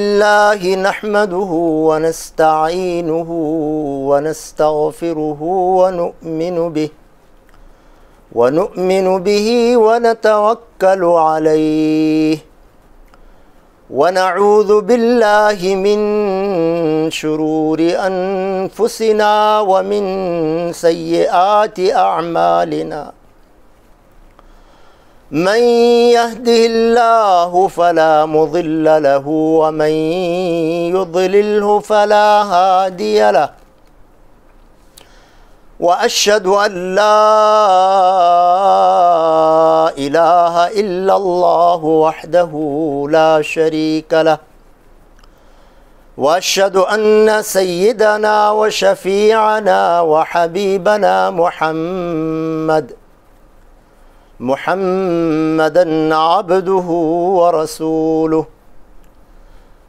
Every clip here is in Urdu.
الله نحمده ونستعينه ونستغفره ونؤمن به ونتوكل عليه ونعوذ بالله من شرور أنفسنا ومن سيئات أعمالنا من يهده الله فلا مضل له ومن يضلله فلا هادي له وأشهد أن لا إله إلا الله وحده لا شريك له وأشهد أن سيدنا وشفيعنا وحبيبنا محمدًا عبده ورسوله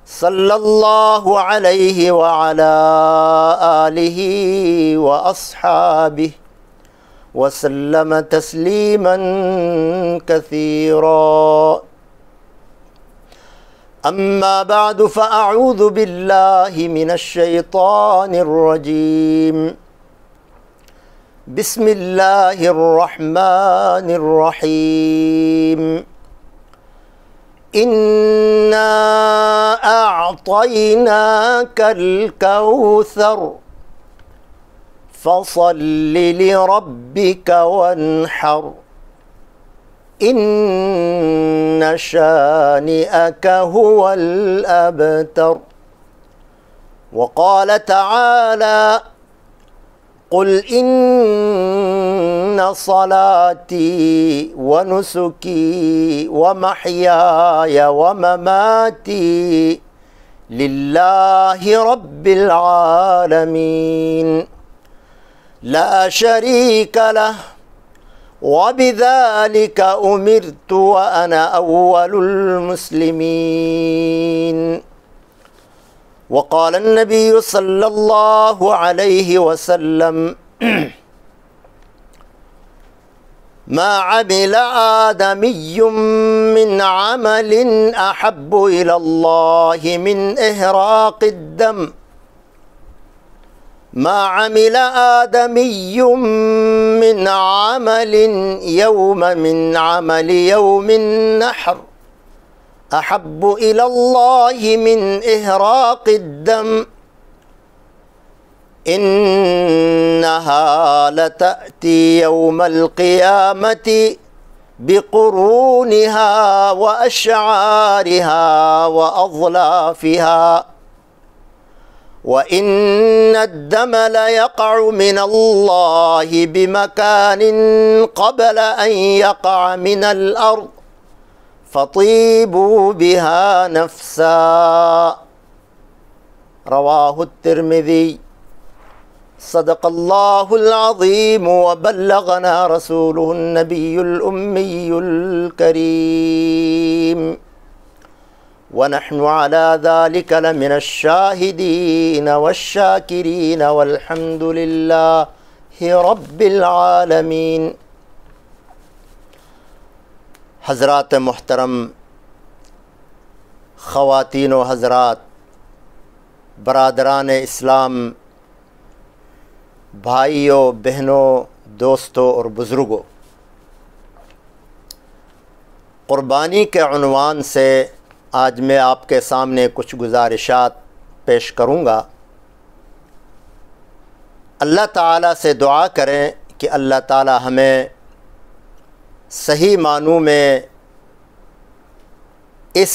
صلى الله عليه وعلى آله وأصحابه وسلم تسليمًا كثيرا. أما بعد فأعوذ بالله من الشيطان الرجيم. بسم الله الرحمن الرحيم. إنا أعطيناك الكوثر فصل لربك وانحر إن شانئك هو الأبتر. وقال تعالى: قل إن صلاتي ونسكي ومحياي ومماتي لله رب العالمين لا شريك له وبذلك أمرت وأنا أول المسلمين. وقال النبي صلى الله عليه وسلم: ما عمل آدمي من عمل أحب إلى الله من إهراق الدم. ما عمل آدمي من عمل من عمل يوم النحر أحب إلى الله من إهراق الدم. إنها لتأتي يوم القيامة بقرونها وأشعارها وأظلافها وإن الدم ليقع من الله بمكان قبل أن يقع من الأرض فطيبوا بها نفسا. رواه الترمذي. صدق الله العظيم وبلغنا رسوله النبي الأمي الكريم ونحن على ذلك لمن الشاهدين والشاكرين والحمد لله رب العالمين. حضرات محترم، خواتین و حضرات، برادران اسلام، بھائیوں، بہنوں، دوستوں اور بزرگوں، قربانی کے عنوان سے آج میں آپ کے سامنے کچھ گزارشات پیش کروں گا. اللہ تعالیٰ سے دعا کریں کہ اللہ تعالیٰ ہمیں صحیح معنوں میں اس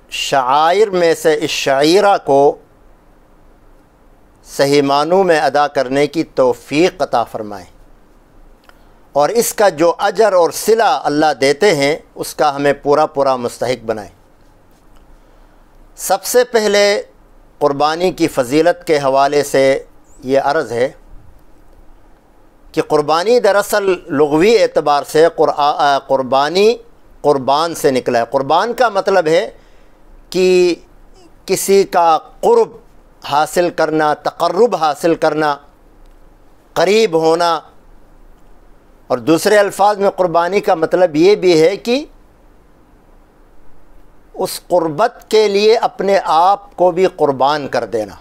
شعائر میں سے اس شعیرہ کو صحیح معنوں میں ادا کرنے کی توفیق عطا فرمائیں، اور اس کا جو اجر اور صلہ اللہ دیتے ہیں اس کا ہمیں پورا مستحق بنائیں. سب سے پہلے قربانی کی فضیلت کے حوالے سے یہ عرض ہے کہ قربانی دراصل لغوی اعتبار سے قربانی قربان سے نکلا ہے. قربان کا مطلب ہے کہ کسی کا قرب حاصل کرنا، تقرب حاصل کرنا، قریب ہونا. اور دوسرے الفاظ میں قربانی کا مطلب یہ بھی ہے کہ اس قربت کے لیے اپنے آپ کو بھی قربان کر دینا.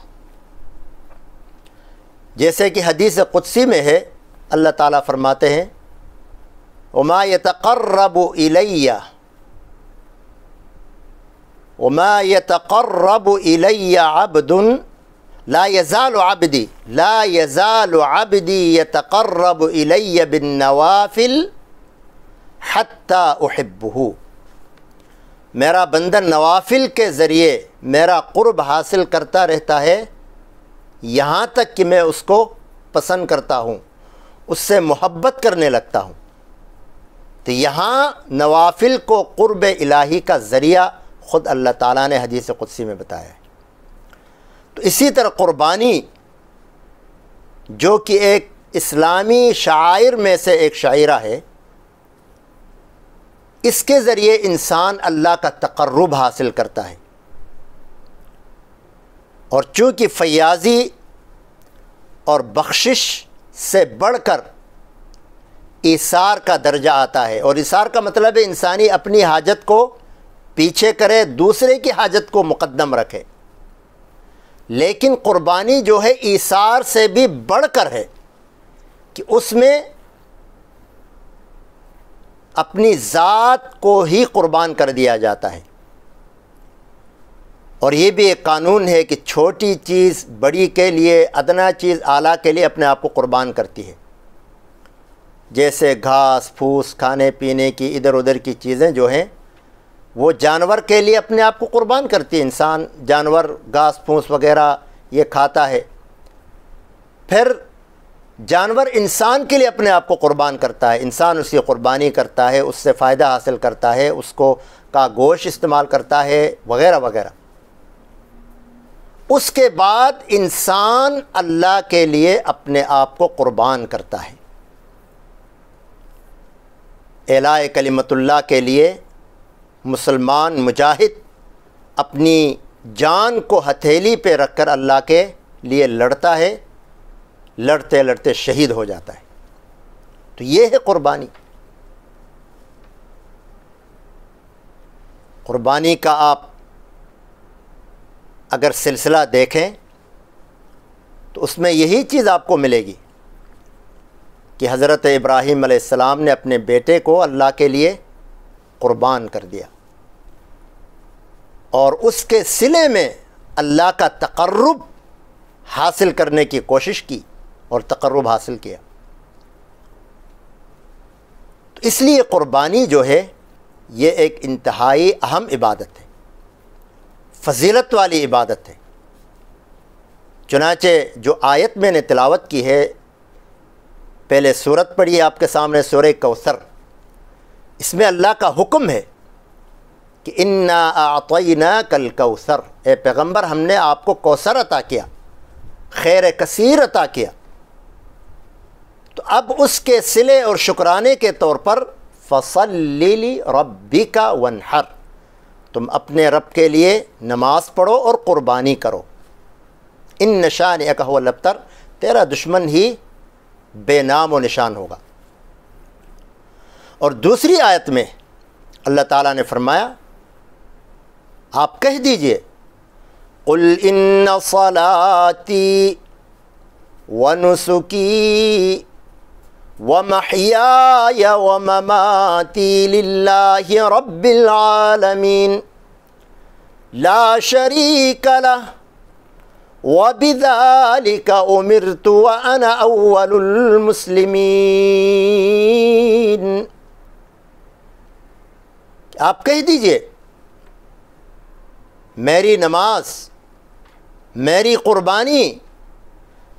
جیسے کہ حدیث قدسی میں ہے، اللہ تعالیٰ فرماتے ہیں وَمَا يَتَقَرَّبُ إِلَيَّ عَبْدٌ لا يزال عبدی يتقرب إِلَيَّ بِالنَّوَافِلِ حَتَّى أُحِبُّهُ. میرا بندہ نوافل کے ذریعے میرا قرب حاصل کرتا رہتا ہے یہاں تک کہ میں اس کو پسند کرتا ہوں، اس سے محبت کرنے لگتا ہوں. تو یہاں نوافل کو قرب الہی کا ذریعہ خود اللہ تعالیٰ نے حدیث قدسی میں بتایا ہے. تو اسی طرح قربانی جو کہ ایک اسلامی شعائر میں سے ایک شعیرہ ہے، اس کے ذریعے انسان اللہ کا تقرب حاصل کرتا ہے. اور چونکہ فیاضی اور بخشش سے بڑھ کر ایثار کا درجہ آتا ہے، اور ایثار کا مطلب ہے انسانی اپنی حاجت کو پیچھے کرے، دوسرے کی حاجت کو مقدم رکھے. لیکن قربانی جو ہے ایثار سے بھی بڑھ کر ہے کہ اس میں اپنی ذات کو ہی قربان کر دیا جاتا ہے. اور یہ بھی ایک قانون ہے کہ چھوٹی چیز بڑی کے لیے، ادنا چیز اعلیٰ کے لیے اپنے آپ کو قربان کرتی ہے. جیسے گھاس پھوس، کھانے پینے کی ادھر ادھر کی چیزیں جو ہیں وہ جانور کے لیے اپنے آپ کو قربان کرتی ہے. انسان جانور گھاس پھوس وغیرہ یہ کھاتا ہے، پھر جانور انسان کے لیے اپنے آپ کو قربان کرتا ہے، انسان اس کی قربانی کرتا ہے، اس سے فائدہ حاصل کرتا ہے، اس کو کا گوشت استعمال کرتا ہے وغیرہ وغیرہ. اس کے بعد انسان اللہ کے لیے اپنے آپ کو قربان کرتا ہے. اعلاء کلمت اللہ کے لیے مسلمان مجاہد اپنی جان کو ہتھیلی پہ رکھ کر اللہ کے لیے لڑتا ہے، لڑتے لڑتے شہید ہو جاتا ہے. تو یہ ہے قربانی. قربانی کا آپ اگر سلسلہ دیکھیں تو اس میں یہی چیز آپ کو ملے گی کہ حضرت ابراہیم علیہ السلام نے اپنے بیٹے کو اللہ کے لیے قربان کر دیا، اور اس کے صلے میں اللہ کا تقرب حاصل کرنے کی کوشش کی اور تقرب حاصل کیا. تو اس لیے قربانی جو ہے یہ ایک انتہائی اہم عبادت ہے، فضیلت والی عبادت ہے. چنانچہ جو آیت میں نے تلاوت کی ہے، پہلے سورت پڑھی آپ کے سامنے، سورہ کوثر، اس میں اللہ کا حکم ہے کہ انا اعطیناک الکوثر، اے پیغمبر ہم نے آپ کو کوثر عطا کیا، خیر کثیر عطا کیا. تو اب اس کے صلے اور شکرانے کے طور پر فصلی لربک وانحر، تم اپنے رب کے لیے نماز پڑھو اور قربانی کرو. ان شانئک ھو الابتر، تیرا دشمن ہی بے نام و نشان ہوگا. اور دوسری آیت میں اللہ تعالیٰ نے فرمایا، آپ کہہ دیجئے قل ان صلاتی ونسکی ومحیای ومماتی للہ رب العالمین لا شریک لہ وبذالک امرت وانا اول المسلمین. آپ کہہ دیجئے میری نماز، میری قربانی،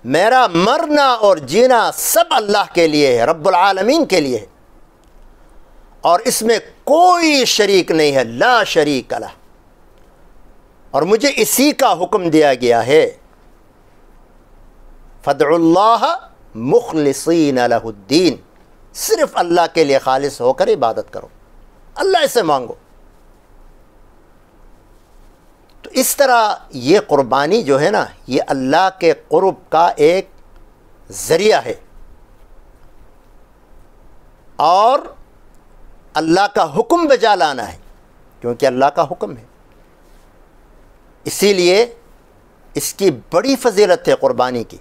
میرا مرنا اور جینا سب اللہ کے لیے ہے، رب العالمین کے لیے ہے، اور اس میں کوئی شریک نہیں ہے، لا شریک لہ. اور مجھے اسی کا حکم دیا گیا ہے، فادعوا اللہ مخلصین لہ الدین، صرف اللہ کے لیے خالص ہو کر عبادت کرو، اللہ سے مانگو. تو اس طرح یہ قربانی جو ہے نا، یہ اللہ کے قرب کا ایک ذریعہ ہے، اور اللہ کا حکم بجا لانا ہے، کیونکہ اللہ کا حکم ہے. اسی لیے اس کی بڑی فضیلت ہے قربانی کی،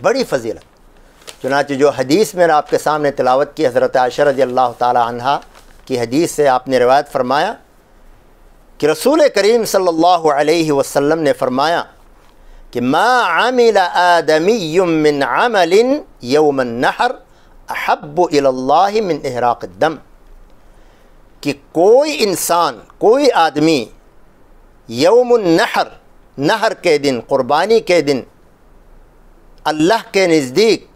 بڑی فضیلت۔ چنانچہ جو حدیث میں نے آپ کے سامنے تلاوت کی، حضرت عائشہ رضی اللہ تعالی عنہا کی حدیث سے آپ نے روایت فرمایا کہ رسول کریم صلی اللہ علیہ وسلم نے فرمایا کہ ما عمل آدمی من عمل یوم النحر احب الی اللہ من احراق الدم، کہ کوئی انسان، کوئی آدمی یوم النحر، نحر کے دن، قربانی کے دن اللہ کے نزدیک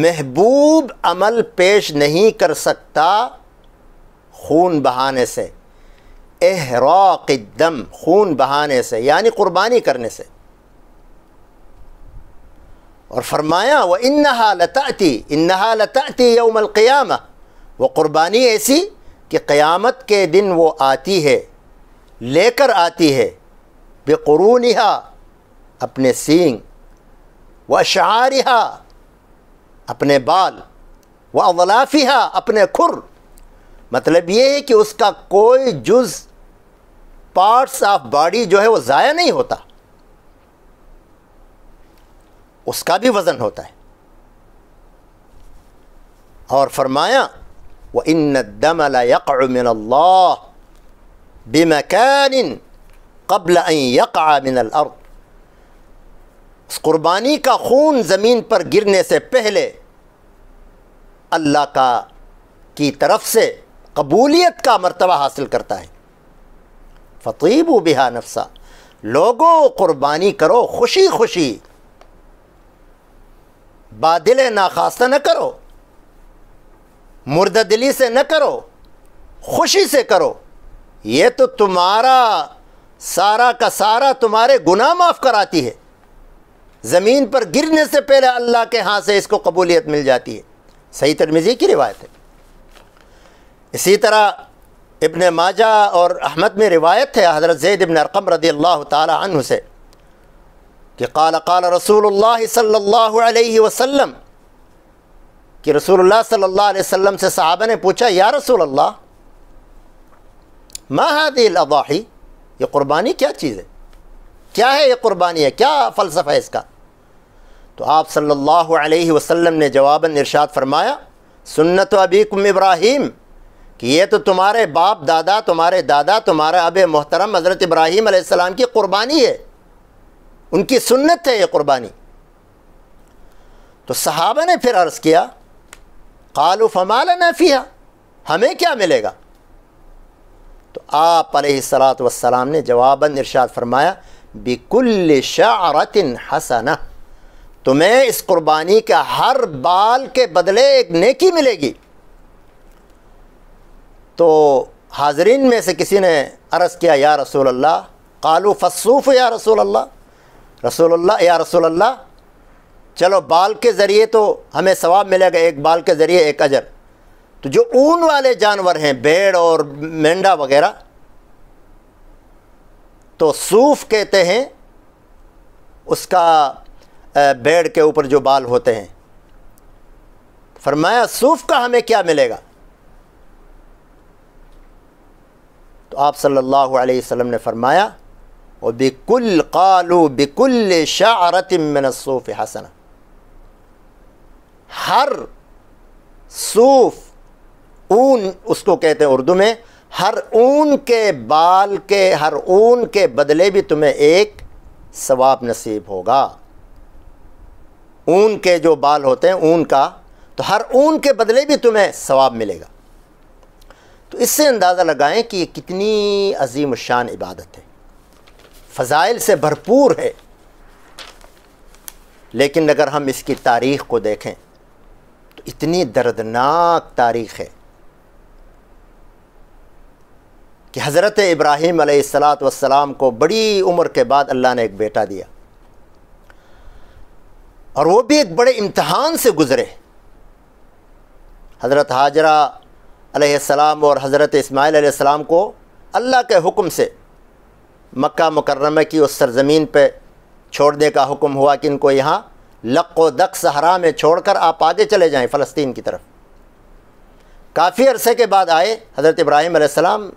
محبوب عمل پیش نہیں کر سکتا خون بہانے سے، احراق الدم، خون بہانے سے یعنی قربانی کرنے سے۔ اور فرمایا وَإِنَّهَا لَتَأْتِي، إِنَّهَا لَتَأْتِي يَوْمَ الْقِيَامَةِ، وہ قربانی ایسی کہ قیامت کے دن وہ آتی ہے، لے کر آتی ہے، بِقُرُونِهَا، اپنے سینگ، وَأَشْعَارِهَا، اپنے بال، وَأَضْلَافِهَا، اپنے کھر۔ مطلب یہ ہے کہ اس کا کوئی جز، پارٹس آف باڈی جو ہے وہ ضائع نہیں ہوتا، اس کا بھی وزن ہوتا ہے۔ اور فرمایا وَإِنَّ الدَّمَ لَيَقْعُ مِنَ اللَّهِ بِمَكَانٍ قَبْلَ أَن يَقْعَ مِنَ الْأَرْضِ، اس قربانی کا خون زمین پر گرنے سے پہلے اللہ کی طرف سے قبولیت کا مرتبہ حاصل کرتا ہے۔ فَطِيبُوا بِهَا نَفْسًا، لوگوں قربانی کرو خوشی خوشی، بادل ناخواستہ نہ کرو، مردہ دلی سے نہ کرو، خوشی سے کرو، یہ تو تمہارا سارا کا سارا تمہارے گناہ معاف کراتی ہے، زمین پر گرنے سے پہلے اللہ کے ہاں سے اس کو قبولیت مل جاتی ہے۔ صحیح ترمذی کی روایت ہے۔ اسی طرح ابن ماجہ اور احمد میں روایت ہے حضرت زید بن ارقم رضی اللہ تعالی عنہ سے کہ قال رسول اللہ صلی اللہ علیہ وسلم، کہ رسول اللہ صلی اللہ علیہ وسلم سے صحابہ نے پوچھا یا رسول اللہ ما هذه الاضاحی، یہ قربانی کیا چیز ہے، کیا ہے یہ قربانی ہے، کیا فلسفہ ہے اس کا؟ تو آپ صلی اللہ علیہ وسلم نے جواباً ارشاد فرمایا سنت ابیکم ابراہیم، کہ یہ تو تمہارے باپ دادا، تمہارے دادا، تمہارا اب محترم حضرت ابراہیم علیہ السلام کی قربانی ہے، ان کی سنت ہے یہ قربانی۔ تو صحابہ نے پھر عرض کیا قالوا فما لنا فیہا، ہمیں کیا ملے گا؟ تو آپ علیہ الصلاۃ والسلام نے جواباً ارشاد فرمایا بِكُلِّ شَعْرَةٍ حَسَنَةٍ، تمہیں اس قربانی کا ہر بال کے بدلے ایک نیکی ملے گی۔ تو حاضرین میں سے کسی نے عرض کیا یا رسول اللہ، قالوا فالصوف یا رسول اللہ، یا رسول اللہ چلو بال کے ذریعے تو ہمیں ثواب ملے گا، ایک بال کے ذریعے ایک اجر، تو جو اون والے جانور ہیں بھیڑ اور مینڈا وغیرہ، تو صوف کہتے ہیں اس کا بھیڑ کے اوپر جو بال ہوتے ہیں، فرمایا صوف کا ہمیں کیا ملے گا؟ تو آپ صلی اللہ علیہ وسلم نے فرمایا قالوا بِكُلِّ شَعْرَةٍ مِّنَ الصُّوفِ حَسَنَةً، ہر صوف، اون اس کو کہتے ہیں اردو میں، ہر اون کے بال کے، ہر اون کے بدلے بھی تمہیں ایک ثواب نصیب ہوگا۔ اون کے جو بال ہوتے ہیں اون کا، تو ہر اون کے بدلے بھی تمہیں ثواب ملے گا۔ تو اس سے اندازہ لگائیں کہ یہ کتنی عظیم الشان عبادت ہے، فضائل سے بھرپور ہے۔ لیکن اگر ہم اس کی تاریخ کو دیکھیں تو اتنی دردناک تاریخ ہے کہ حضرت ابراہیم علیہ السلام کو بڑی عمر کے بعد اللہ نے ایک بیٹا دیا، اور وہ بھی ایک بڑے امتحان سے گزرے۔ حضرت حاجرہ علیہ السلام اور حضرت اسماعیل علیہ السلام کو اللہ کے حکم سے مکہ مکرمہ کی اس سرزمین پہ چھوڑنے کا حکم ہوا کہ ان کو یہاں لق و دق صحرا میں چھوڑ کر آپ آگے چلے جائیں فلسطین کی طرف۔ کافی عرصے کے بعد آئے حضرت ابراہیم علیہ السلام،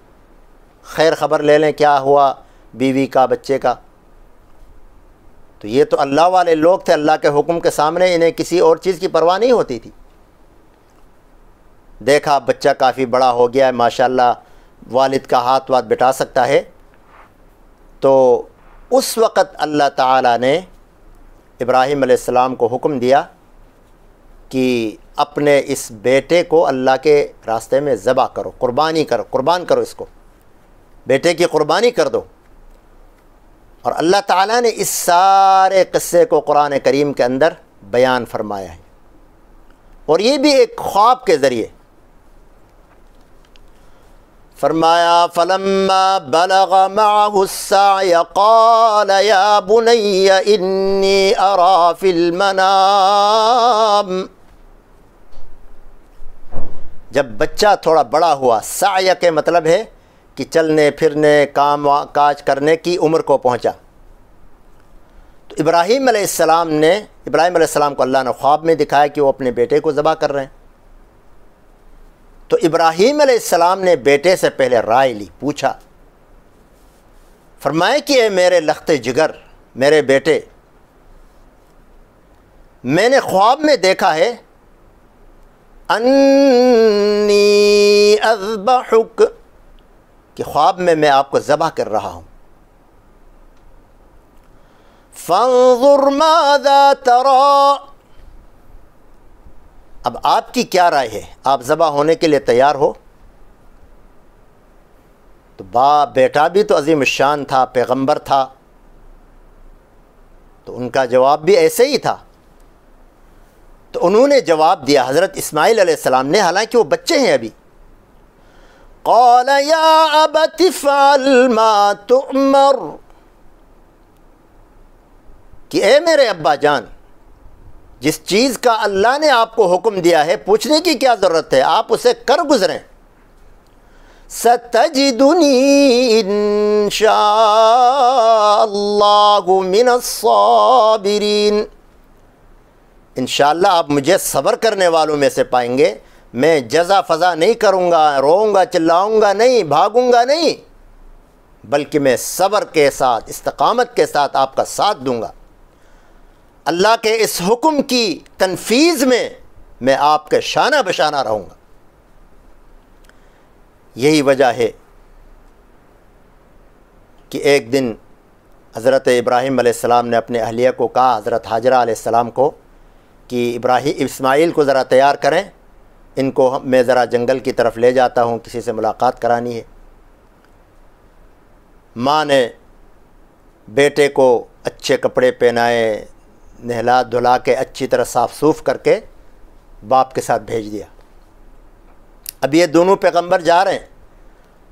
خیر خبر لے لیں کیا ہوا بیوی کا بچے کا۔ تو یہ تو اللہ والے لوگ تھے، اللہ کے حکم کے سامنے انہیں کسی اور چیز کی پرواہ نہیں ہوتی تھی۔ دیکھا بچہ کافی بڑا ہو گیا ہے، ماشاءاللہ والد کا ہاتھ واتھ بٹا سکتا ہے، تو اس وقت اللہ تعالیٰ نے ابراہیم علیہ السلام کو حکم دیا کہ اپنے اس بیٹے کو اللہ کے راستے میں ذبح کرو، قربان کرو اس کو، بیٹے کی قربانی کر دو۔ اور اللہ تعالیٰ نے اس سارے قصے کو قرآن کریم کے اندر بیان فرمایا ہے، اور یہ بھی ایک خواب کے ذریعے فرمایا فَلَمَّا بَلَغَ مَعَهُ السَّعْيَ قَالَ يَا بُنَيَّ إِنِّي أَرَى فِي الْمَنَامِ، جب بچہ تھوڑا بڑا ہوا، سعی کے مطلب ہے کہ چلنے پھرنے کام کاج کرنے کی عمر کو پہنچا، تو ابراہیم علیہ السلام کو اللہ نے خواب میں دکھایا کہ وہ اپنے بیٹے کو ذبح کر رہے ہیں۔ تو ابراہیم علیہ السلام نے بیٹے سے پہلے رائے لی، پوچھا، فرمائے کہ اے میرے لخت جگر، میرے بیٹے، میں نے خواب میں دیکھا ہے انی اذبحک، کہ خواب میں آپ کو ذبح کر رہا ہوں، فانظر ماذا ترى، اب آپ کی کیا رائے ہے، آپ ذبح ہونے کے لیے تیار ہو؟ تو بیٹا بھی تو عظیم الشان تھا، پیغمبر تھا، تو ان کا جواب بھی ایسے ہی تھا۔ تو انہوں نے جواب دیا حضرت اسماعیل علیہ السلام نے، حالانکہ وہ بچے ہیں ابھی، قال یا ابت افعل ما تؤمر، کہ اے میرے ابا جان، جس چیز کا اللہ نے آپ کو حکم دیا ہے پوچھنے کی کیا ضرورت ہے، آپ اسے کر گزریں۔ ستجدنی انشاء اللہ من الصابرین، انشاءاللہ آپ مجھے صبر کرنے والوں میں سے پائیں گے، میں جزا فضا نہیں کروں گا، روؤں گا، چلاؤں گا نہیں، بھاگوں گا نہیں، بلکہ میں صبر کے ساتھ، استقامت کے ساتھ آپ کا ساتھ دوں گا، اللہ کے اس حکم کی تنفیذ میں آپ کے شانہ بشانہ رہوں گا۔ یہی وجہ ہے کہ ایک دن حضرت ابراہیم علیہ السلام نے اپنے اہلیہ کو کہا، حضرت حاجرہ علیہ السلام کو، کہ اسماعیل کو ذرا تیار کریں، ان کو میں ذرا جنگل کی طرف لے جاتا ہوں، کسی سے ملاقات کرانی ہے۔ ماں نے بیٹے کو اچھے کپڑے پہنائے، نہلا دھلا کے اچھی طرح صاف صوف کر کے باپ کے ساتھ بھیج دیا۔ اب یہ دونوں پیغمبر جا رہے ہیں،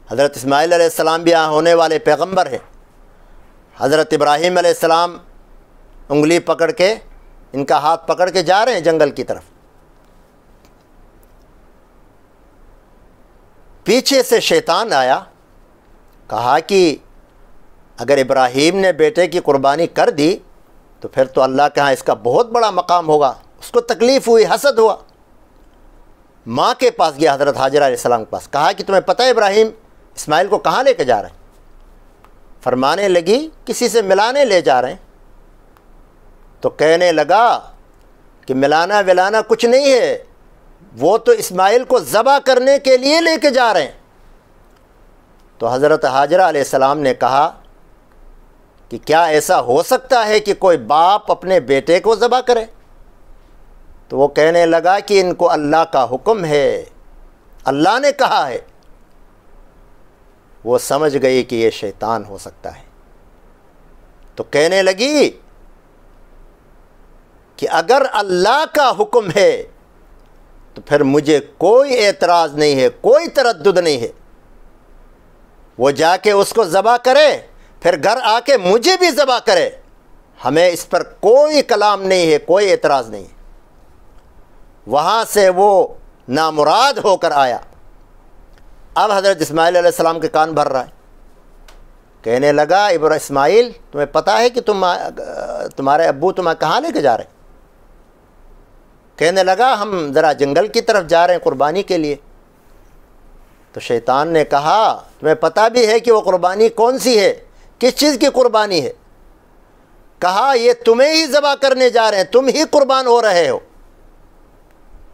حضرت اسماعیل علیہ السلام بھی ہونے والے پیغمبر ہیں، حضرت ابراہیم علیہ السلام انگلی پکڑ کے، ان کا ہاتھ پکڑ کے جا رہے ہیں جنگل کی طرف۔ پیچھے سے شیطان آیا، کہا کہ اگر ابراہیم نے بیٹے کی قربانی کر دی تو پھر تو اللہ کے ہاں اس کا بہت بڑا مقام ہوگا، اس کو تکلیف ہوئی، حسد ہوا۔ ماں کے پاس گیا، حضرت حاجرہ علیہ السلام کے پاس، کہا کہ تمہیں پتہ ہے ابراہیم اسماعیل کو کہاں لے کے جا رہے ہیں؟ فرمانے لگی کسی سے ملانے لے جا رہے ہیں۔ تو کہنے لگا کہ ملانا ولانا کچھ نہیں ہے، وہ تو اسماعیل کو ذبح کرنے کے لیے لے کے جا رہے ہیں۔ تو حضرت حاجرہ علیہ السلام نے کہا کہ کیا ایسا ہو سکتا ہے کہ کوئی باپ اپنے بیٹے کو ذبح کرے؟ تو وہ کہنے لگا کہ ان کو اللہ کا حکم ہے، اللہ نے کہا ہے۔ وہ سمجھ گئی کہ یہ شیطان ہو سکتا ہے، تو کہنے لگی کہ اگر اللہ کا حکم ہے تو پھر مجھے کوئی اعتراض نہیں ہے، کوئی تردد نہیں ہے، وہ جا کے اس کو ذبح کرے، پھر گھر آ کے مجھے بھی ذبح کرے، ہمیں اس پر کوئی کلام نہیں ہے، کوئی اعتراض نہیں ہے۔ وہاں سے وہ نامراد ہو کر آیا۔ اب حضرت اسماعیل علیہ السلام کے کان بھر رہا ہے، کہنے لگا اسماعیل تمہیں پتہ ہے کہ تمہارے ابو تمہیں کہاں لے کے جا رہے ہیں؟ کہنے لگا ہم ذرا جنگل کی طرف جا رہے ہیں قربانی کے لیے۔ تو شیطان نے کہا تمہیں پتہ بھی ہے کہ وہ قربانی کون سی ہے، کس چیز کی قربانی ہے؟ کہا یہ تمہیں ہی ذبح کرنے جا رہے ہیں، تم ہی قربان ہو رہے ہو۔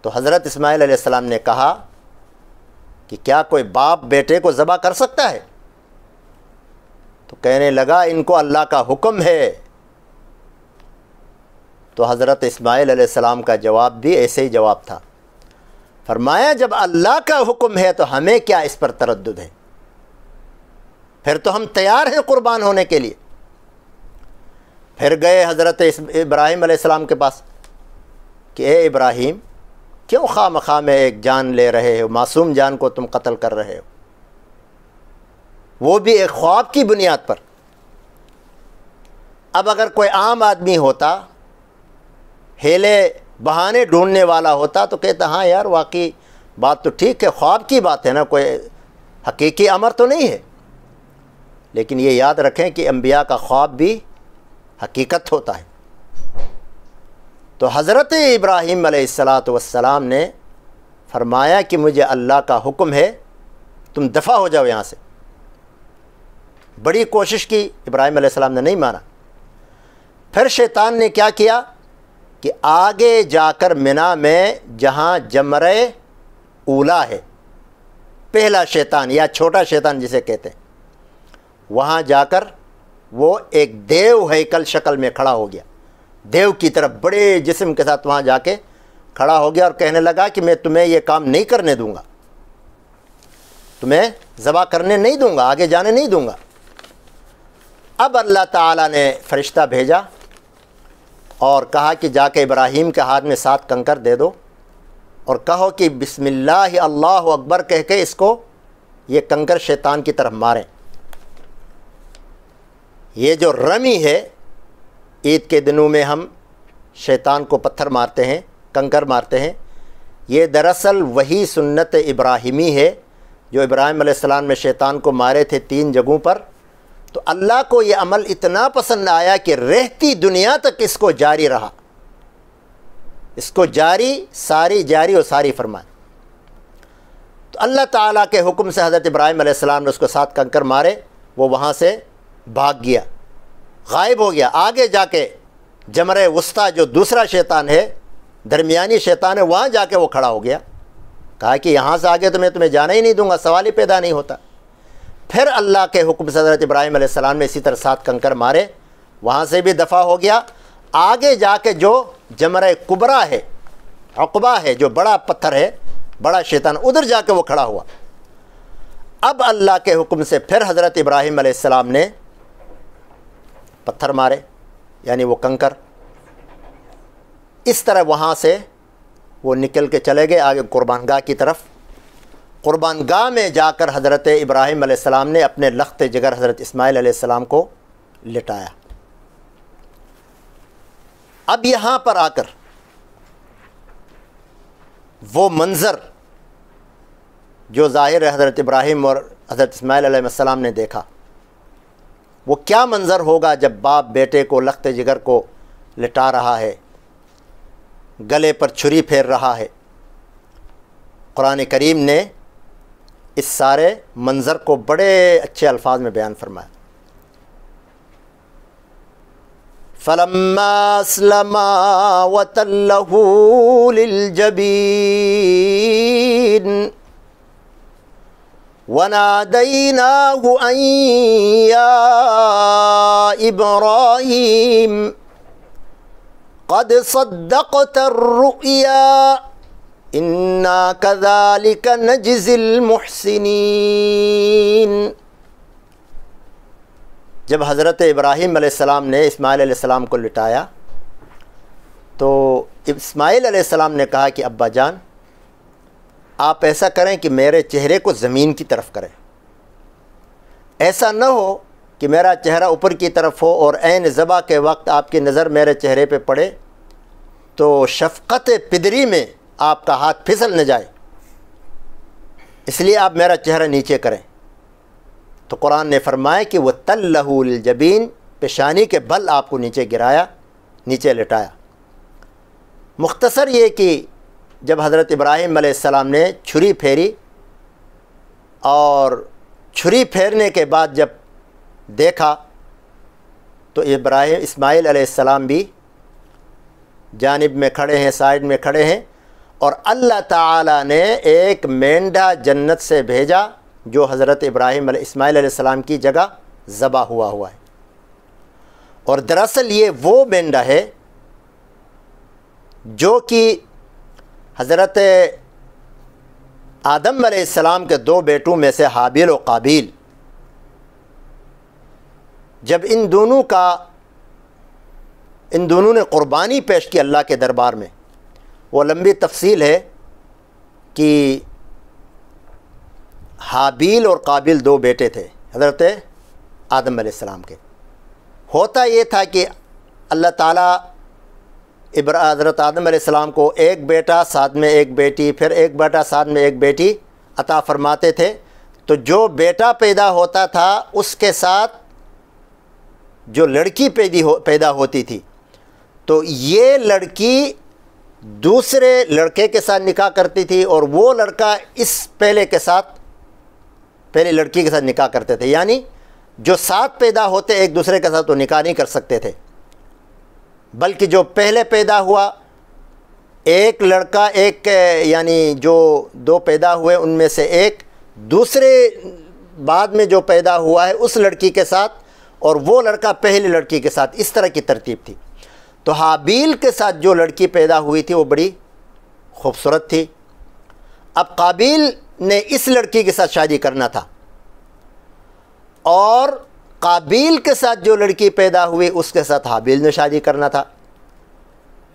تو حضرت اسماعیل علیہ السلام نے کہا کہ کیا کوئی باپ بیٹے کو ذبح کر سکتا ہے؟ تو کہنے لگا ان کو اللہ کا حکم ہے۔ تو حضرت اسماعیل علیہ السلام کا جواب بھی ایسے ہی جواب تھا، فرمایا جب اللہ کا حکم ہے تو ہمیں کیا اس پر تردد ہے، پھر تو ہم تیار ہیں قربان ہونے کے لیے۔ پھر گئے حضرت ابراہیم علیہ السلام کے پاس کہ اے ابراہیم کیوں خواہ مخواہ میں ایک جان لے رہے ہو، معصوم جان کو تم قتل کر رہے ہو، وہ بھی ایک خواب کی بنیاد پر۔ اب اگر کوئی عام آدمی ہوتا، ہیلے بہانے ڈھونڈنے والا ہوتا تو کہتا ہاں یار واقعی بات تو ٹھیک ہے، خواب کی بات ہے نا، کوئی حقیقی امر تو نہیں ہے۔ لیکن یہ یاد رکھیں کہ انبیاء کا خواب بھی حقیقت ہوتا ہے۔ تو حضرت ابراہیم علیہ السلام نے فرمایا کہ مجھے اللہ کا حکم ہے، تم دفع ہو جاؤ یہاں سے۔ بڑی کوشش کی، ابراہیم علیہ السلام نے نہیں مانا۔ پھر شیطان نے کیا کیا کہ آگے جا کر منا میں جہاں جمرہ اولا ہے، پہلا شیطان یا چھوٹا شیطان جسے کہتے ہیں، وہاں جا کر وہ ایک دیو ہیکل شکل میں کھڑا ہو گیا، دیو کی طرف بڑے جسم کے ساتھ وہاں جا کے کھڑا ہو گیا اور کہنے لگا کہ میں تمہیں یہ کام نہیں کرنے دوں گا، تمہیں ذبح کرنے نہیں دوں گا، آگے جانے نہیں دوں گا۔ اب اللہ تعالیٰ نے فرشتہ بھیجا اور کہا کہ جا کے ابراہیم کے ہاتھ میں 7 کنکر دے دو اور کہو کہ بسم اللہ اللہ اکبر کہہ کے اس کو یہ کنکر شیطان کی طرف ماریں۔ یہ جو رمی ہے، عید کے دنوں میں ہم شیطان کو پتھر مارتے ہیں، کنکر مارتے ہیں، یہ دراصل وہی سنت ابراہیمی ہے جو ابراہیم علیہ السلام نے شیطان کو مارے تھے 3 جگہوں پر۔ تو اللہ کو یہ عمل اتنا پسند آیا کہ رہتی دنیا تک اس کو جاری رہا، اس کو جاری و ساری فرمائے۔ تو اللہ تعالیٰ کے حکم سے حضرت ابراہیم علیہ السلام نے اس کو 7 کنکر مارے، وہ وہاں سے بھاگ گیا، غائب ہو گیا۔ آگے جا کے جمرہ وسطیٰ جو دوسرا شیطان ہے، درمیانی شیطان ہے، وہاں جا کے وہ کھڑا ہو گیا، کہا کہ یہاں سے آگے تو میں تمہیں جانا ہی نہیں دوں گا، سوال ہی پیدا نہیں ہوتا۔ پھر اللہ کے حکم سے حضرت ابراہیم علیہ السلام نے اسی طرح 7 کنکر مارے، وہاں سے بھی دفع ہو گیا۔ آگے جا کے جو جمرہ کبریٰ ہے، عقبہ ہے، جو بڑا پتھر ہے، بڑا شیطان، ادھر جا کے وہ کھڑا ہوا۔ اب اللہ کے حکم سے پھر حضرت ابراہیم علیہ السلام نے پتھر مارے، یعنی وہ کنکر، اس طرح وہاں سے وہ نکل کے چلے گئے آگے قربان گاہ کی طرف۔ قربان گاہ میں جا کر حضرت ابراہیم علیہ السلام نے اپنے لخت جگر حضرت اسماعیل علیہ السلام کو لٹایا۔ اب یہاں پر آ کر وہ منظر جو ظاہر حضرت ابراہیم اور حضرت اسماعیل علیہ السلام نے دیکھا، وہ کیا منظر ہوگا جب باپ بیٹے کو لخت جگر کو لٹا رہا ہے، گلے پر چھری پھیر رہا ہے۔ قرآن کریم نے اس سارے منظر کو بڑے اچھے الفاظ میں بیان فرمایا۔ فَلَمَّا أَسْلَمَا وَتَلَّهُ لِلْجَبِينِ وَنَادَيْنَاهُ أَن يَا إِبْرَاهِيمُ قَدْ صَدَّقْتَ الرُّؤْيَا اِنَّا كَذَلِكَ نَجْزِي الْمُحْسِنِينَ۔ جب حضرت ابراہیم علیہ السلام نے اسماعیل علیہ السلام کو لٹایا تو اسماعیل علیہ السلام نے کہا کہ ابا جان آپ ایسا کریں کہ میرے چہرے کو زمین کی طرف کریں، ایسا نہ ہو کہ میرا چہرہ اوپر کی طرف ہو اور عین ذبح کے وقت آپ کی نظر میرے چہرے پہ پڑے تو شفقت پدری میں آپ کا ہاتھ پھسل نہ جائے، اس لیے آپ میرا چہرہ نیچے کریں۔ تو قرآن نے فرمایا کہ وہ تلہ الجبین، پیشانی کے بل آپ کو نیچے گرایا، نیچے لٹایا۔ مختصر یہ کہ جب حضرت ابراہیم علیہ السلام نے چھری پھیری اور چھری پھیرنے کے بعد جب دیکھا تو اسماعیل علیہ السلام بھی جانب میں کھڑے ہیں، سائڈ میں کھڑے ہیں، اور اللہ تعالیٰ نے ایک مینڈھا جنت سے بھیجا جو حضرت اسماعیل علیہ السلام کی جگہ ذبح ہوا ہے۔ اور دراصل یہ وہ مینڈھا ہے جو کہ حضرت آدم علیہ السلام کے 2 بیٹوں میں سے حابیل و قابیل، جب ان دونوں نے قربانی پیش کی اللہ کے دربار میں، وہ لمبی تفصیل ہے کہ حابیل اور قابیل 2 بیٹے تھے حضرت آدم علیہ السلام کے۔ ہوتا یہ تھا کہ اللہ تعالیٰ حضرت آدم علیہ السلام کو ایک بیٹا ساتھ میں ایک بیٹی، پھر ایک بیٹا ساتھ میں ایک بیٹی عطا فرماتے تھے۔ تو جو بیٹا پیدا ہوتا تھا اس کے ساتھ جو لڑکی پیدا ہوتی تھی، تو یہ لڑکی دوسرے لڑکے کے ساتھ نکاح کرتی تھی، اور وہ لڑکا پہلی لڑکی کے ساتھ نکاح کرتے تھے۔ یعنی جو ساتھ پیدا ہوتے ایک دوسرے کے ساتھ وہ نکاح نہیں کر سکتے تھے، بلکہ جو پہلے پیدا ہوا ایک لڑکا یعنی جو 2 پیدا ہوئے ان میں سے ایک دوسرے بعد میں جو پیدا ہوا ہے اس لڑکی کے ساتھ، اور وہ لڑکا پہلی لڑکی کے ساتھ، اس طرح کی ترتیب تھی۔ تو حابیل کے ساتھ جو لڑکی پیدا ہوئی تھی وہ بڑی خوبصورت تھی۔ اب قابیل نے اس لڑکی کے ساتھ شادی کرنا تھا، اور قابیل کے ساتھ جو لڑکی پیدا ہوئی اس کے ساتھ حابیل نے شادی کرنا تھا،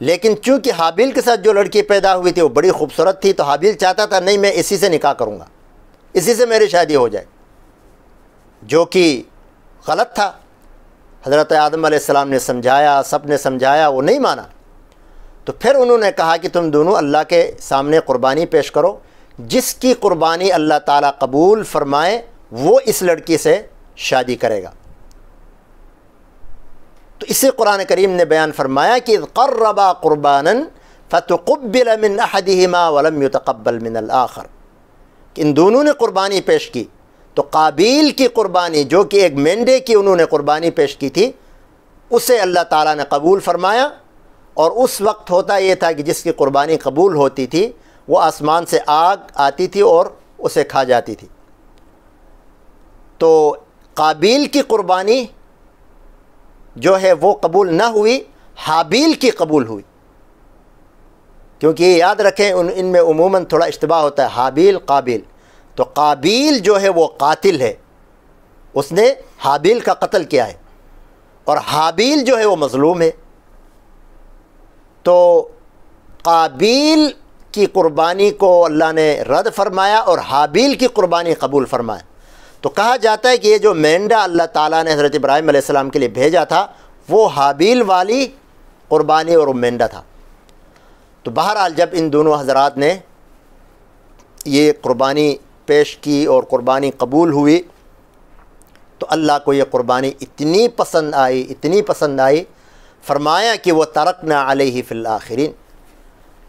لیکن چونکہ حابیل کے ساتھ جو لڑکی پیدا ہوئی تھی وہ بڑی خوبصورت تھی، تو حابیل چاہتا تھا نہیں میں اسی سے نکاح کروں گا، اسی سے میری شادی ہو جائے، جو کہ غلط تھا۔ حضرت آدم علیہ السلام نے سمجھایا، سب نے سمجھایا، وہ نہیں مانا۔ تو پھر انہوں نے کہا کہ تم دونوں اللہ کے سامنے قربانی پیش کرو، جس کی قربانی اللہ تعالیٰ قبول فرمائے وہ اس لڑکی سے شادی کرے گا۔ تو اسے قرآن کریم نے بیان فرمایا کہ اذ قربا قربانا فتقبل من احدہما ولم يتقبل من الآخر، کہ ان دونوں نے قربانی پیش کی، تو قابیل کی قربانی جو کہ ایک مینڈے کی انہوں نے قربانی پیش کی تھی اسے اللہ تعالیٰ نے قبول فرمایا، اور اس وقت ہوتا یہ تھا کہ جس کی قربانی قبول ہوتی تھی وہ آسمان سے آگ آتی تھی اور اسے کھا جاتی تھی۔ تو قابیل کی قربانی جو ہے وہ قبول نہ ہوئی، حابیل کی قبول ہوئی، کیونکہ یاد رکھیں ان میں عموماً تھوڑا اشتباہ ہوتا ہے، حابیل قابیل۔ تو قابیل جو ہے وہ قاتل ہے، اس نے حابیل کا قتل کیا ہے، اور حابیل جو ہے وہ مظلوم ہے۔ تو قابیل کی قربانی کو اللہ نے رد فرمایا اور حابیل کی قربانی قبول فرمایا۔ تو کہا جاتا ہے کہ یہ جو مینڈا اللہ تعالیٰ نے حضرت ابراہیم علیہ السلام کے لیے بھیجا تھا وہ حابیل والی قربانی اور مینڈا تھا۔ تو بہرحال جب ان دونوں حضرات نے یہ قربانی پیش کی اور قربانی قبول ہوئی تو اللہ کو یہ قربانی اتنی پسند آئی فرمایا کہ وہ ترکنا علیہ فی الآخرین۔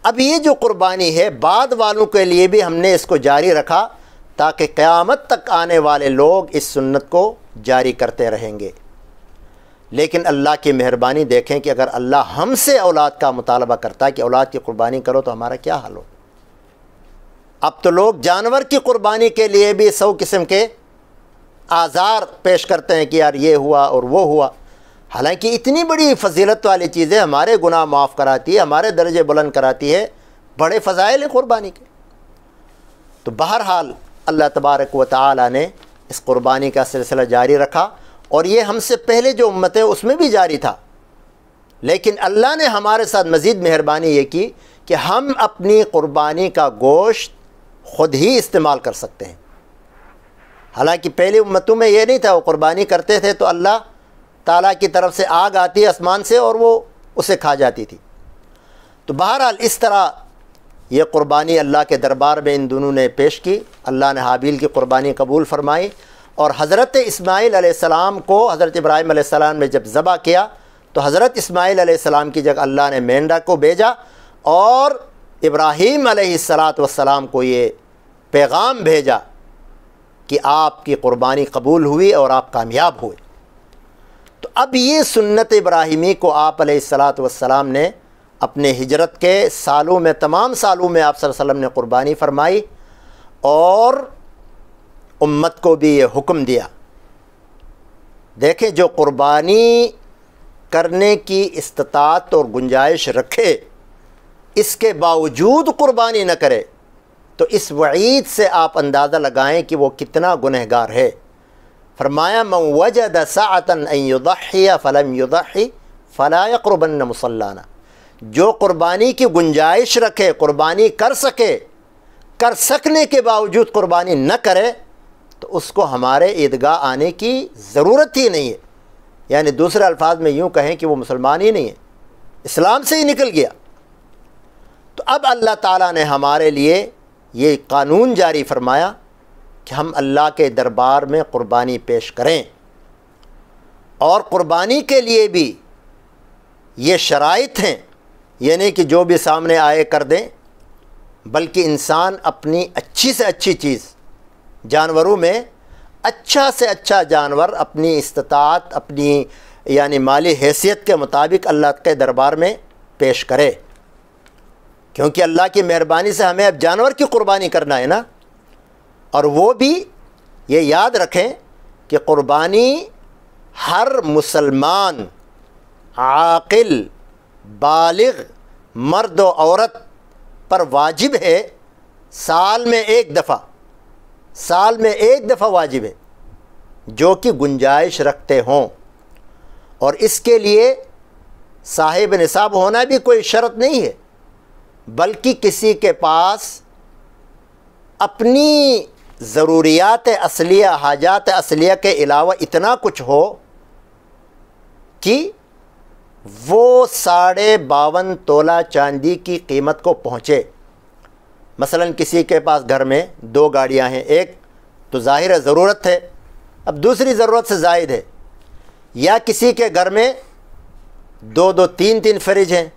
اب یہ جو قربانی ہے بعد والوں کے لیے بھی ہم نے اس کو جاری رکھا تاکہ قیامت تک آنے والے لوگ اس سنت کو جاری کرتے رہیں گے۔ لیکن اللہ کی مہربانی دیکھیں کہ اگر اللہ ہم سے اولاد کا مطالبہ کرتا ہے کہ اولاد کی قربانی کرو تو ہمارا کیا حال ہو۔ اب تو لوگ جانور کی قربانی کے لیے بھی 100 قسم کے آزار پیش کرتے ہیں کہ یار یہ ہوا اور وہ ہوا، حالانکہ اتنی بڑی فضیلت والی چیزیں ہمارے گناہ معاف کراتی ہے، ہمارے درجے بلند کراتی ہے، بڑے فضائل ہیں قربانی کے۔ تو بہرحال اللہ تبارک و تعالی نے اس قربانی کا سلسلہ جاری رکھا، اور یہ ہم سے پہلے جو امت ہے اس میں بھی جاری تھا، لیکن اللہ نے ہمارے ساتھ مزید مہربانی یہ کی کہ ہم اپنی قربانی کا گوشت خود ہی استعمال کر سکتے ہیں۔ حالانکہ پہلی امتوں میں یہ نہیں تھا، وہ قربانی کرتے تھے تو اللہ تعالیٰ کی طرف سے آگ آتی آسمان سے اور وہ اسے کھا جاتی تھی۔ تو بہرحال اس طرح یہ قربانی اللہ کے دربار میں ان دونوں نے پیش کی، اللہ نے حابیل کی قربانی قبول فرمائی، اور حضرت اسماعیل علیہ السلام کو حضرت ابراہیم علیہ السلام نے جب ذبح کیا تو حضرت اسماعیل علیہ السلام کی جگہ اللہ نے مینڈا کو بھیجا، اور ابراہیم علیہ السلام کو یہ پیغام بھیجا کہ آپ کی قربانی قبول ہوئی اور آپ کامیاب ہوئے۔ تو اب یہ سنت ابراہیمی کو آپ علیہ الصلاۃ والسلام نے اپنے ہجرت کے سالوں میں، تمام سالوں میں آپ صلی اللہ علیہ وسلم نے قربانی فرمائی اور امت کو بھی یہ حکم دیا۔ دیکھیں، جو قربانی کرنے کی استطاعت اور گنجائش رکھے، اس کے باوجود قربانی نہ کرے، تو اس وعید سے آپ اندازہ لگائیں کہ وہ کتنا گنہگار ہے۔ فرمایا من وجد سعۃ ان یضحی فلم یضحی فلا یقربن مصلانا، جو قربانی کی گنجائش رکھے، قربانی کر سکنے کے باوجود قربانی نہ کرے، تو اس کو ہمارے عیدگاہ آنے کی ضرورت ہی نہیں ہے۔ یعنی دوسرے الفاظ میں یوں کہیں کہ وہ مسلمان ہی نہیں ہے، اسلام سے ہی نکل گیا۔ تو اب اللہ تعالیٰ نے ہمارے لیے یہ قانون جاری فرمایا کہ ہم اللہ کے دربار میں قربانی پیش کریں، اور قربانی کے لیے بھی یہ شرائط ہیں، یعنی کہ جو بھی سامنے آئے کر دیں، بلکہ انسان اپنی اچھی سے اچھی چیز، جانوروں میں اچھا سے اچھا جانور اپنی استطاعت، اپنی یعنی مالی حیثیت کے مطابق اللہ کے دربار میں پیش کرے، کیونکہ اللہ کی مہربانی سے ہمیں اب جانور کی قربانی کرنا ہے نا۔ اور وہ بھی یہ یاد رکھیں کہ قربانی ہر مسلمان عاقل بالغ مرد و عورت پر واجب ہے، سال میں ایک دفعہ واجب ہے، جو کہ گنجائش رکھتے ہوں، اور اس کے لیے صاحب نصاب ہونا بھی کوئی شرط نہیں ہے، بلکہ کسی کے پاس اپنی ضروریات اصلیہ، حاجات اصلیہ کے علاوہ اتنا کچھ ہو کہ وہ 52.5 تولہ چاندی کی قیمت کو پہنچے۔ مثلا کسی کے پاس گھر میں 2 گاڑیاں ہیں، ایک تو ظاہر ہے ضرورت ہے، اب دوسری ضرورت سے زائد ہے، یا کسی کے گھر میں 2 3 فریج ہیں،